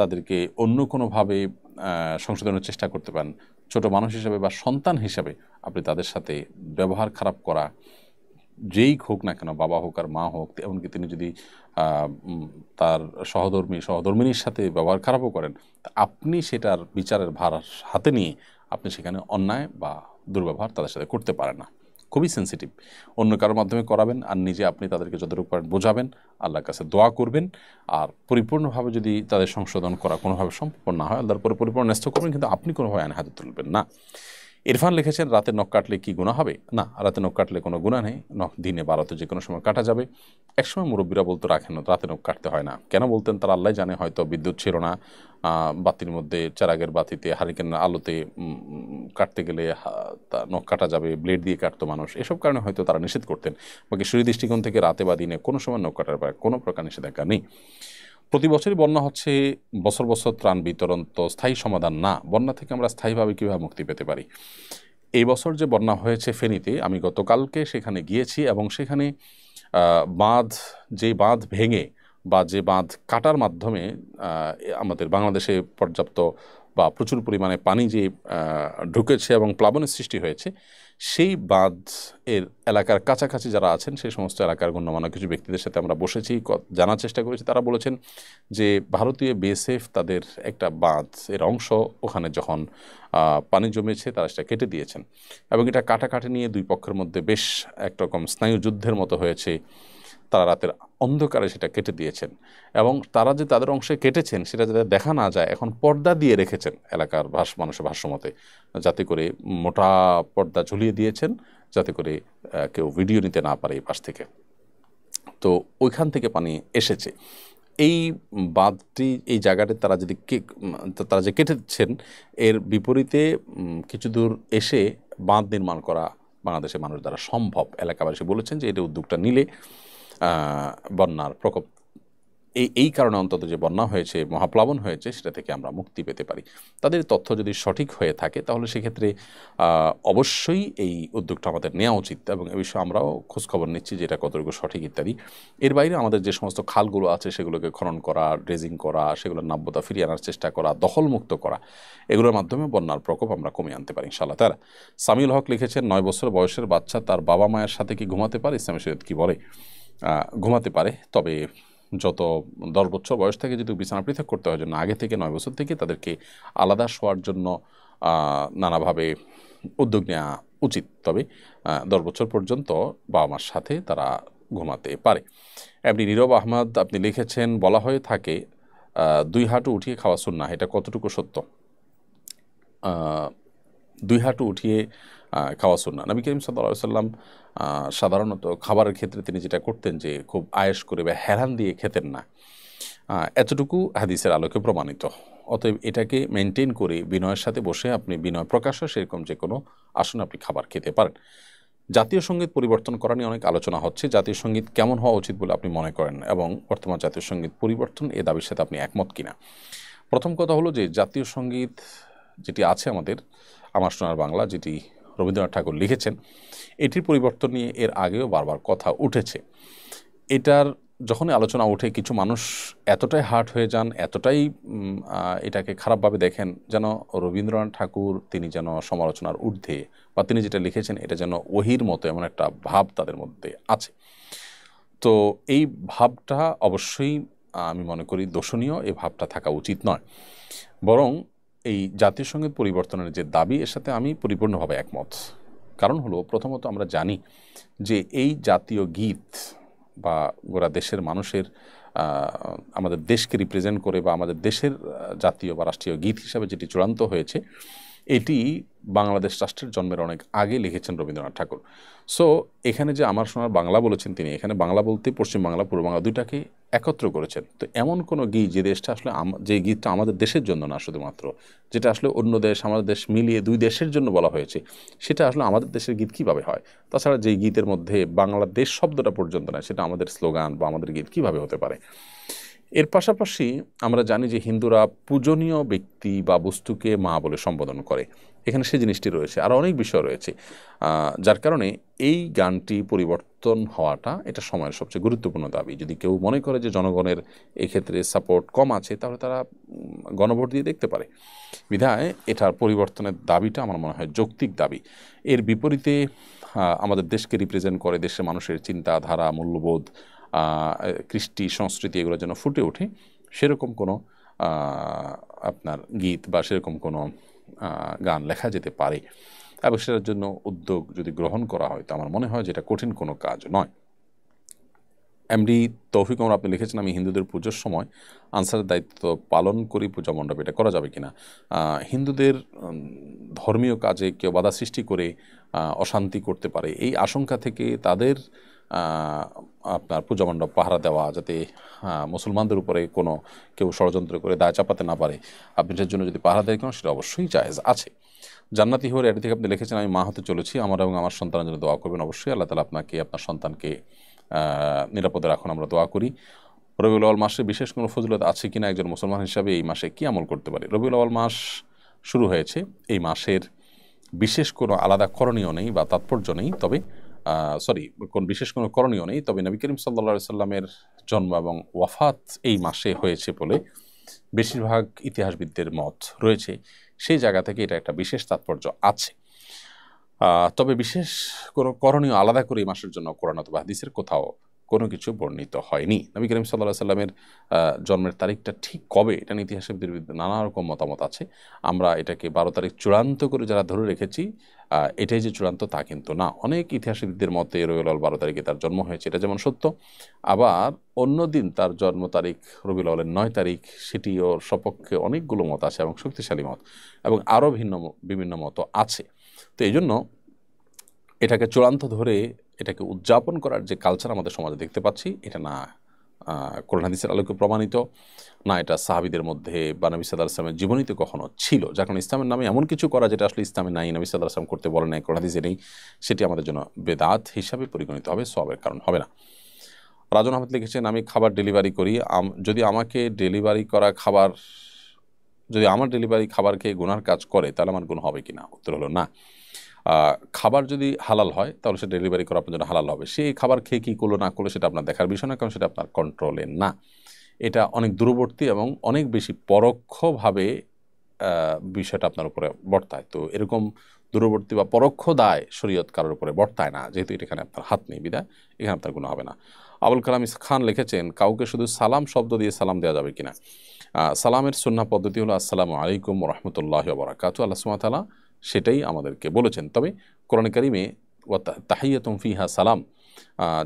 তাদেরকে অন্য কোনোভাবে সংশোধনের চেষ্টা করতে পারেন। ছোট মানুষ হিসাবে বা সন্তান হিসাবে আপনি তাদের সাথে ব্যবহার খারাপ করা, যেই হোক না কেন, বাবা হোক আর মা হোক, এমনকি তিনি যদি তার সহধর্মিনীর সাথে ব্যবহার খারাপও করেন, আপনি সেটার বিচারের ভার হাতে নিয়ে আপনি সেখানে অন্যায় বা দুর্ব্যবহার তাদের সাথে করতে পারেন না। খুবই সেন্সিটিভ। অন্য কারোর মাধ্যমে করাবেন আর নিজে আপনি তাদেরকে যতটুকু পারেন বোঝাবেন, আল্লাহর কাছে দোয়া করবেন। আর পরিপূর্ণভাবে যদি তাদের সংশোধন করা কোনোভাবে সম্ভব না হয়, আল্লাহর পরে পরিপূর্ণ ন্যস্ত করবেন, কিন্তু আপনি কোনোভাবে আইন হাতে তুলবেন না। ইরফান লিখেছেন, রাতে নখ কাটলে কি গুনাহ হবে? না, রাতে নখ কাটলে কোনো গুনাহ নেই। নখ দিনে 12তে যে কোনো সময় কাটা যাবে। একসময় মুরব্বীরা বলতো রাখেন রাতে নখ কাটতে হয় না। কেন বলতেন তারা আল্লাহ জানে, হয়তো বিদ্যুৎ ছিল না, বাতির মধ্যে চারাগের বাতিতে হারিকেনের আলোতে কাটতে গেলে নখ কাটা যাবে, ব্লেড দিয়ে কাটতো মানুষ, এসব কারণে হয়তো তারা নিষেধ করতেন। বাকি শরীর দৃষ্টিকোণ থেকে রাতে বা দিনে কোনো সময় নখ কাটার ব্যাপারে কোনো প্রকার নিষেধাজ্ঞা নেই। প্রতি বছরই বন্যা হচ্ছে, বছর বছর ত্রাণ বিতরণ তো স্থায়ী সমাধান না। বন্যা থেকে আমরা স্থায়ীভাবে কীভাবে মুক্তি পেতে পারি? এই বছর যে বন্যা হয়েছে ফেনীতে, আমি গতকালকে সেখানে গিয়েছি এবং সেখানে বাঁধ ভেঙে বা যে বাঁধ কাটার মাধ্যমে আমাদের বাংলাদেশে পর্যাপ্ত বা প্রচুর পরিমাণে পানি যে ঢুকেছে এবং প্লাবনের সৃষ্টি হয়েছে, সেই বাঁধ এর এলাকার কাছাকাছি যারা আছেন সেই সমস্ত এলাকার গণ্যমান্য কিছু ব্যক্তিদের সাথে আমরা বসেছি, জানার চেষ্টা করেছি। তারা বলেছেন যে ভারতীয় বিএসএফ তাদের একটা বাঁধ এর অংশ ওখানে যখন পানি জমেছে তারা সেটা কেটে দিয়েছেন এবং এটা কাটাকাটি নিয়ে দুই পক্ষের মধ্যে বেশ একরকম স্নায়ু যুদ্ধের মতো হয়েছে। তারা রাতের অন্ধকারে সেটা কেটে দিয়েছেন এবং তারা যে তাদের অংশে কেটেছেন সেটা যাতে দেখা না যায় এখন পর্দা দিয়ে রেখেছেন এলাকার মানুষের ভাষ্যমতে, যাতে করে মোটা পর্দা ঝুলিয়ে দিয়েছেন যাতে করে কেউ ভিডিও নিতে না পারে এই পাশ থেকে। তো ওইখান থেকে পানি এসেছে। এই বাঁধটি, এই জায়গাটি তারা তারা যে কেটেছেন এর বিপরীতে কিছু দূর এসে বাঁধ নির্মাণ করা বাংলাদেশের মানুষ দ্বারা সম্ভব। এলাকাবাসী বলেছেন যে এটা উদ্যোগটা নিলে বন্যার প্রকোপ এই কারণে অন্তত যে বন্যা হয়েছে, মহাপ্লাবন হয়েছে, সেটা থেকে আমরা মুক্তি পেতে পারি। তাদের তথ্য যদি সঠিক হয়ে থাকে তাহলে সেক্ষেত্রে অবশ্যই এই উদ্যোগটা আমাদের নেওয়া উচিত এবং এ বিষয়ে আমরাও খোঁজখবর নিচ্ছি যে এটা কতটুকু সঠিক ইত্যাদি। এর বাইরে আমাদের যে সমস্ত খালগুলো আছে সেগুলোকে খনন করা, ড্রেজিং করা, সেগুলোর নাব্যতা ফিরিয়ে আনার চেষ্টা করা, দখলমুক্ত করা, এগুলোর মাধ্যমে বন্যার প্রকোপ আমরা কমিয়ে আনতে পারি ইনশাআল্লাহ তাআলা। সামিউল হক লিখেছেন, 9 বছর বয়সের বাচ্চা তার বাবা মায়ের সাথে কি ঘুমাতে পারে? ইসলামী শরীয়ত কি বলে? ঘুমাতে পারে, তবে যত 10 বছর বয়স থেকে যদি বিছানা পৃথক করতে হয় জন্য আগে থেকে 9 বছর থেকে তাদেরকে আলাদা শোয়ার জন্য নানাভাবে উদ্যোগ নেওয়া উচিত। তবে 10 বছর পর্যন্ত বাবা মার সাথে তারা ঘুমাতে পারে। এমনি নীরব আহমদ আপনি লিখেছেন, বলা হয়ে থাকে 2 হাঁটু উঠিয়ে খাওয়া সুন্নাহ, এটা কতটুকু সত্য? 2 হাঁটু উঠিয়ে খাওয়া সুন্নাহ। নবী করিম সাল্লাল্লাহু আলাইহি ওয়াসাল্লাম সাধারণত খাবারের ক্ষেত্রে তিনি যেটা করতেন যে খুব আয়েশ করে বা হেলান দিয়ে খেতেন না, এতটুকু হাদিসের আলোকে প্রমাণিত। অতএব এটাকে মেনটেন করে বিনয়ের সাথে বসে আপনি বিনয় প্রকাশ্য সেরকম যে কোনো আসনে আপনি খাবার খেতে পারেন। জাতীয় সঙ্গীত পরিবর্তন করা নিয়ে অনেক আলোচনা হচ্ছে। জাতীয় সঙ্গীত কেমন হওয়া উচিত বলে আপনি মনে করেন এবং বর্তমান জাতীয় সঙ্গীত পরিবর্তন এ দাবির সাথে আপনি একমত কিনা? প্রথম কথা হলো যে জাতীয় সঙ্গীত যেটি আছে আমাদের, আমার সোনার বাংলা, যেটি রবীন্দ্রনাথ ঠাকুর লিখেছেন, এটির পরিবর্তন নিয়ে এর আগেও বারবার কথা উঠেছে। এটার যখনই আলোচনা উঠে কিছু মানুষ এতটাই হার্ট হয়ে যান, এতটাই এটাকে খারাপভাবে দেখেন যেন রবীন্দ্রনাথ ঠাকুর তিনি যেন সমালোচনার ঊর্ধ্বে, বা তিনি যেটা লিখেছেন এটা যেন ওহির মতো, এমন একটা ভাব তাদের মধ্যে আছে। তো এই ভাবটা অবশ্যই আমি মনে করি দোষণীয়, এই ভাবটা থাকা উচিত নয়। বরং এই জাতীয় সঙ্গীত পরিবর্তনের যে দাবি, এর সাথে আমি পরিপূর্ণভাবে একমত। কারণ হলো, প্রথমত আমরা জানি যে এই জাতীয় গীত বা গোটা দেশের মানুষের, আমাদের দেশকে রিপ্রেজেন্ট করে বা আমাদের দেশের জাতীয় বা রাষ্ট্রীয় গীত হিসাবে যেটি চূড়ান্ত হয়েছে, এটি বাংলাদেশ রাষ্ট্রের জন্মের অনেক আগে লিখেছেন রবীন্দ্রনাথ ঠাকুর। সো এখানে যে আমার সোনার বাংলা বলেছেন তিনি, এখানে বাংলা বলতে পশ্চিম বাংলা, পূর্ব বাংলা দুইটাকে একত্র করেছেন। তো এমন কোনো গীত যে দেশটা আসলে যে গীতটা আমাদের দেশের জন্য না শুধুমাত্র, যেটা আসলে অন্য দেশ আমাদের দেশ মিলিয়ে 2 দেশের জন্য বলা হয়েছে, সেটা আসলে আমাদের দেশের গীত কীভাবে হয়? তাছাড়া যে গীতের মধ্যে বাংলাদেশ শব্দটা পর্যন্ত না, সেটা আমাদের স্লোগান বা আমাদের গীত কীভাবে হতে পারে? এর পাশাপাশি আমরা জানি যে হিন্দুরা পূজনীয় ব্যক্তি বা বস্তুকে মা বলে সম্বোধন করে, এখানে সেই জিনিসটি রয়েছে, আরও অনেক বিষয় রয়েছে, যার কারণে এই গানটি পরিবর্তন হওয়াটা এটা সময়ের সবচেয়ে গুরুত্বপূর্ণ দাবি। যদি কেউ মনে করে যে জনগণের এই ক্ষেত্রে সাপোর্ট কম আছে, তাহলে তারা গণভোট দিয়ে দেখতে পারে। বিধায় এটার পরিবর্তনের দাবিটা আমার মনে হয় যৌক্তিক দাবি। এর বিপরীতে আমাদের দেশকে রিপ্রেজেন্ট করে, দেশের মানুষের চিন্তাধারা, মূল্যবোধ, কৃষ্টি, সংস্কৃতি, এগুলো যেন ফুটে ওঠে, সেরকম কোনো আপনার গীত বা সেরকম কোনো গান লেখা যেতে পারে এবং সেটার জন্য উদ্যোগ যদি গ্রহণ করা হয়, তো আমার মনে হয় যে এটা কঠিন কোনো কাজ নয়। এমডি তৌফিক ওমর আপনি লিখেছেন, আমি হিন্দুদের পুজোর সময় আনসারের দায়িত্ব পালন করি পূজা মণ্ডপে, এটা করা যাবে কিনা? হিন্দুদের ধর্মীয় কাজে কেউ বাধা সৃষ্টি করে অশান্তি করতে পারে, এই আশঙ্কা থেকে তাদের আপনার পূজা মণ্ডপ পাহারা দেওয়া, যাতে মুসলমানদের উপরে কোনো কেউ ষড়যন্ত্র করে দায় চাপাতে না পারে, আপনি সেটার জন্য যদি পাহারা দেয় কেন, সেটা অবশ্যই জায়েজ আছে। জান্নাতি হওয়ার এটি থেকে আপনি লিখেছেন, আমি মা হতে চলেছি, আমার এবং আমার সন্তানের জন্য দোয়া করবেন। অবশ্যই আল্লাহ তাআলা আপনাকে, আপনার সন্তানকে নিরাপদে রাখুন, আমরা দোয়া করি। রবিউল আউয়াল মাসে বিশেষ কোনো ফজিলত আছে কিনা একজন মুসলমান হিসাবে এই মাসে কি আমল করতে পারে? রবিউল আউয়াল মাস শুরু হয়েছে, এই মাসের বিশেষ কোনো আলাদা করণীয় নেই বা তাৎপর্য নেই, তবে বিশেষ কোনো করণীয় নেই, তবে নবী করিম সাল্লাল্লাহু আলাইহি সাল্লামের জন্ম এবং ওয়াফাত এই মাসে হয়েছে বলে বেশিরভাগ ইতিহাসবিদদের মত রয়েছে। সেই জায়গা থেকে এটা একটা বিশেষ তাৎপর্য আছে। তবে বিশেষ কোনো করণীয় আলাদা করে এই মাসের জন্য কোরআন অথবা হাদিসের কোথাও কোনো কিছু বর্ণিত হয়নি। নবী করিম সাল্লাল্লাহু আলাইহি সাল্লামের জন্মের তারিখটা ঠিক কবে, এটা নিয়ে ইতিহাসবিদদের নানা রকম মতামত আছে। আমরা এটাকে 12 তারিখ চূড়ান্ত করে যারা ধরে রেখেছি, এটাই যে চূড়ান্ত তা কিন্তু না। অনেক ইতিহাসবিদদের মতে রবিউল আউয়াল 12 তারিখে তার জন্ম হয়েছে, এটা যেমন সত্য, আবার অন্য দিন তার জন্ম তারিখ রবিউল আউয়ালের 9 তারিখ, সেটিও সপক্ষে অনেকগুলো মত আছে এবং শক্তিশালী মত, এবং আরও বিভিন্ন মত আছে। তো এই জন্য এটাকে চূড়ান্ত ধরে এটাকে উদযাপন করার যে কালচার আমাদের সমাজে দেখতে পাচ্ছি, এটা না কোরআন হাদিসের আলোকে প্রমাণিত, না এটা সাহাবীদের মধ্যে বা নবী সাল্লাল্লাহু আলাইহি ওয়াসাল্লামের জীবনীতে কখনো ছিল। যার কারণে ইসলামের নামে এমন কিছু করা যেটা আসলে ইসলামে নাই, নবী সাল্লাল্লাহু আলাইহি ওয়াসাল্লাম করতে বলেন নাই, কোরআন হাদিসে নেই, সেটি আমাদের জন্য বেদাত হিসাবে পরিগণিত হবে, সওয়াবের কারণ হবে না। রাজন আহমেদ লিখেছেন, আমি খাবার ডেলিভারি করি, যদি আমার ডেলিভারি খাবার খেয়ে গুনার কাজ করে তাহলে আমার গুণ হবে কিনা? উত্তর হলো না। খাবার যদি হালাল হয় তাহলে সে ডেলিভারি করা আপনার জন্য হালাল হবে। সেই খাবার খেয়ে কী করলো না করলো সেটা আপনার দেখার বিষয় না, কারণ সেটা আপনার কন্ট্রোলে না। এটা অনেক দূরবর্তী এবং অনেক বেশি পরোক্ষভাবে বিষয়টা আপনার উপরে বর্তায়। তো এরকম দূরবর্তী বা পরোক্ষ দায় শরীয়ত কারোর উপরে বর্তায় না, যেহেতু এখানে আপনার হাত নেই, বিদায় এখানে আপনার গুণ হবে না। আবুল কালাম খান লিখেছেন, কাউকে শুধু সালাম শব্দ দিয়ে সালাম দেওয়া যাবে কিনা? সালামের সুন্নাহ পদ্ধতি হলো আসসালামু আলাইকুম ওয়া রাহমাতুল্লাহি ওয়া বারাকাতুহু। আল্লাহ সুবহানাহু ওয়া তাআলা সেটাই আমাদেরকে বলেছেন। তবে কোরআন কারিমে ওয়া তাহিয়াতুম ফিহা সালাম,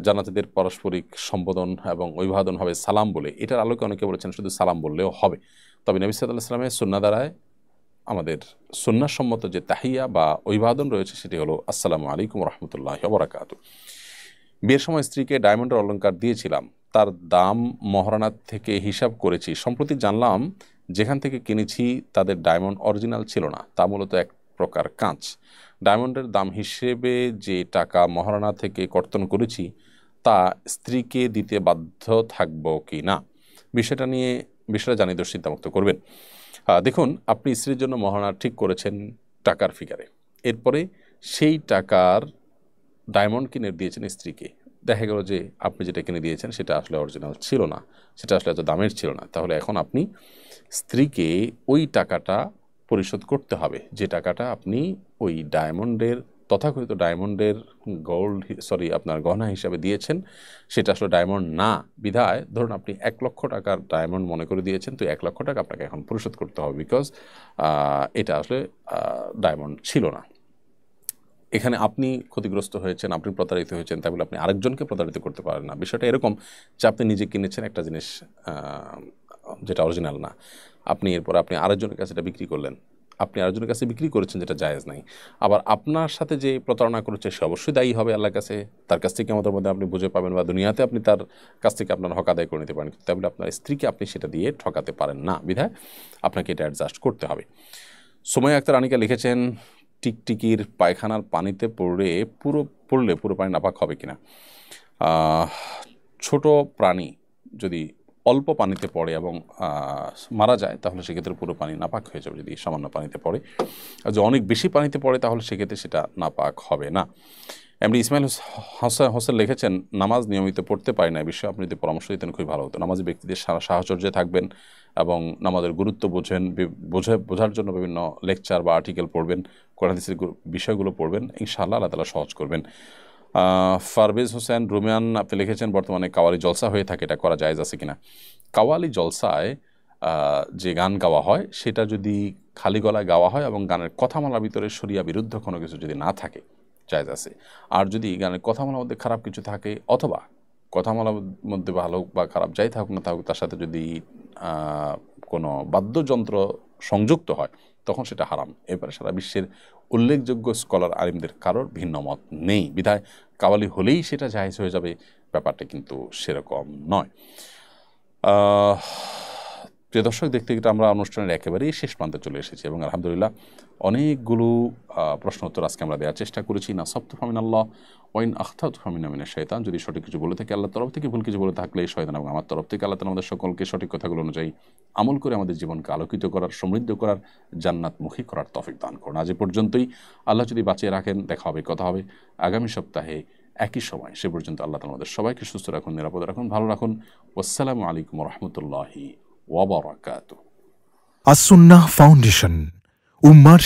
জান্নাতীদের পারস্পরিক সম্বোধন এবং অভিবাদন হবে সালাম বলে, এটার আলোকে অনেকে বলেছেন শুধু সালাম বললেও হবে। তবে নবী সাল্লাল্লাহু আলাইহি ওয়াসাল্লামের সুন্নাহ দ্বারায় আমাদের সুন্নাহসম্মত যে তাহিয়া বা অভিবাদন রয়েছে সেটি হলো আসসালামু আলাইকুম ওয়া রাহমাতুল্লাহি ওয়া বারাকাতুহু। বিয়ের সময় স্ত্রীকে ডায়মন্ডের অলংকার দিয়েছিলাম, তার দাম মহারানা থেকে হিসাব করেছি, সম্প্রতি জানলাম যেখান থেকে কিনেছি তাদের ডায়মন্ড অরিজিনাল ছিল না, তা মূলত এক প্রকার কাঁচ। ডায়মন্ডের দাম হিসেবে যে টাকা মহারানা থেকে কর্তন করেছি তা স্ত্রীকে দিতে বাধ্য থাকব কি না, বিষয়টা জানিয়ে চিন্তামুক্ত করবেন। দেখুন, আপনি স্ত্রীর জন্য মহারানা ঠিক করেছেন টাকার ফিগারে, এরপরে সেই টাকার ডায়মন্ড কিনে দিয়েছেন স্ত্রীকে, দেখা গেল যে আপনি যেটা কিনে দিয়েছেন সেটা আসলে অরিজিনাল ছিল না, সেটা আসলে এত দামের ছিল না, তাহলে এখন আপনি স্ত্রীকে ওই টাকাটা পরিশোধ করতে হবে, যে টাকাটা আপনি ওই তথাকথিত ডায়মন্ডের আপনার গহনা হিসাবে দিয়েছেন, সেটা আসলে ডায়মন্ড না। বিধায় ধরুন আপনি 1 লক্ষ টাকার ডায়মন্ড মনে করে দিয়েছেন, তো 1 লক্ষ টাকা আপনাকে এখন পরিশোধ করতে হবে, বিকজ এটা আসলে ডায়মন্ড ছিল না। এখানে আপনি ক্ষতিগ্রস্ত হয়েছেন, আপনি প্রতারিত হয়েছেন, তাই বলে আপনি আরেকজনকে প্রতারিত করতে পারেন না। বিষয়টা এরকম যে আপনি নিজে কিনেছেন একটা জিনিস যেটা অরিজিনাল না, এরপর আপনি আরেকজনের কাছে এটা বিক্রি করলেন, আপনি আরেকজনের কাছে বিক্রি করেছেন যেটা জায়েজ নাই। আবার আপনার সাথে যে প্রতারণা করেছে সে অবশ্যই দায়ী হবে আল্লাহর কাছে, তার কাছ থেকে আমাদের মধ্যে আপনি বুঝে পাবেন বা দুনিয়াতে আপনি তার কাছ থেকে আপনার হক আদায় করে নিতে পারেন, তাই বলে আপনার স্ত্রীকে আপনি সেটা দিয়ে ঠকাতে পারেন না, বিধায় আপনাকে এটা অ্যাডজাস্ট করতে হবে। সুমাইয়া আক্তার আনিকা লিখেছেন, টিকটিকির পায়খানার পানিতে পড়লে পুরো পানি নাপাক হবে কিনা? ছোট প্রাণী যদি অল্প পানিতে পড়ে এবং মারা যায় তাহলে সেক্ষেত্রে পুরো পানি নাপাক হয়ে যাবে যদি সামান্য পানিতে পড়ে, আর যদি অনেক বেশি পানিতে পড়ে তাহলে সেক্ষেত্রে সেটা নাপাক হবে না। এমনি ইসমাইল হোসেন লিখেছেন, নামাজ নিয়মিত পড়তে পারি না, বিষয়ে আপনি যদি পরামর্শ দিতেন খুবই ভালো হতো। নামাজি ব্যক্তিদের সাহচর্যে থাকবেন এবং নামাজের গুরুত্ব বোঝার জন্য বিভিন্ন লেকচার বা আর্টিকেল পড়বেন, কোরআন হাদিসের বিষয়গুলো পড়বেন, ইনশাআল্লাহ আল্লাহ তাআলা সহজ করবেন। ফারবেজ হোসেন রুমিয়ান আপনি লিখেছেন, বর্তমানে কাওয়ালি জলসা হয়ে থাকে, এটা করা জায়েজ আছে কিনা? কাওয়ালি জলসায় যে গান গাওয়া হয় সেটা যদি খালি গলায় গাওয়া হয় এবং গানের কথামালার ভিতরে শরিয়া বিরুদ্ধ কোনো কিছু যদি না থাকে জায়েজ আছে। আর যদি গানের কথামালার মধ্যে খারাপ কিছু থাকে অথবা কথামালার মধ্যে ভালো বা খারাপ যাই থাকুক না থাকুক তার সাথে যদি কোনো বাদ্যযন্ত্র সংযুক্ত হয় তখন সেটা হারাম। এরপরে সারা বিশ্বের উল্লেখযোগ্য স্কলার আলিমদের কারোর ভিন্ন মত নেই, বিধায় কাওয়ালি হলেই সেটা জায়েজ হয়ে যাবে, ব্যাপারটা কিন্তু সেরকম নয়। প্রিয় দর্শক, দেখতে দেখতে আমরা অনুষ্ঠানের একেবারেই শেষ প্রান্তে চলে এসেছি এবং আলহামদুলিল্লাহ অনেকগুলো প্রশ্ন উত্তর আজকে আমরা দেওয়ার চেষ্টা করেছি। নাসাবতু ফামিনাল্লাহ ওয়াইন আখতাতু ফামিনামিনাশ শাইতান, যদি সঠিক কিছু বলে থাকি আল্লাহর তরফ থেকে, ভুল কিছু বলে থাকলে শয়তান এবং আমার তরফ থেকে। আল্লাহ তাআলা আমাদের সকলকে সঠিক কথাগুলো অনুযায়ী আমল করে আমাদের জীবনকে আলোকিত করার, সমৃদ্ধ করার, জান্নাতমুখী করার তৌফিক দান করুন। আজ পর্যন্তই, আল্লাহ যদি বাঁচিয়ে রাখেন দেখা হবে, কথা হবে আগামী সপ্তাহে একই সময়। সে পর্যন্ত আল্লাহ তাআলা আমাদের সবাইকে সুস্থ রাখুন, নিরাপদ রাখুন, ভালো রাখুন। আসসালামু আলাইকুম ওয়া রাহমাতুল্লাহি ওয়া বারাকাতুহু। আস-সুন্নাহ ফাউন্ডেশন, উম্মার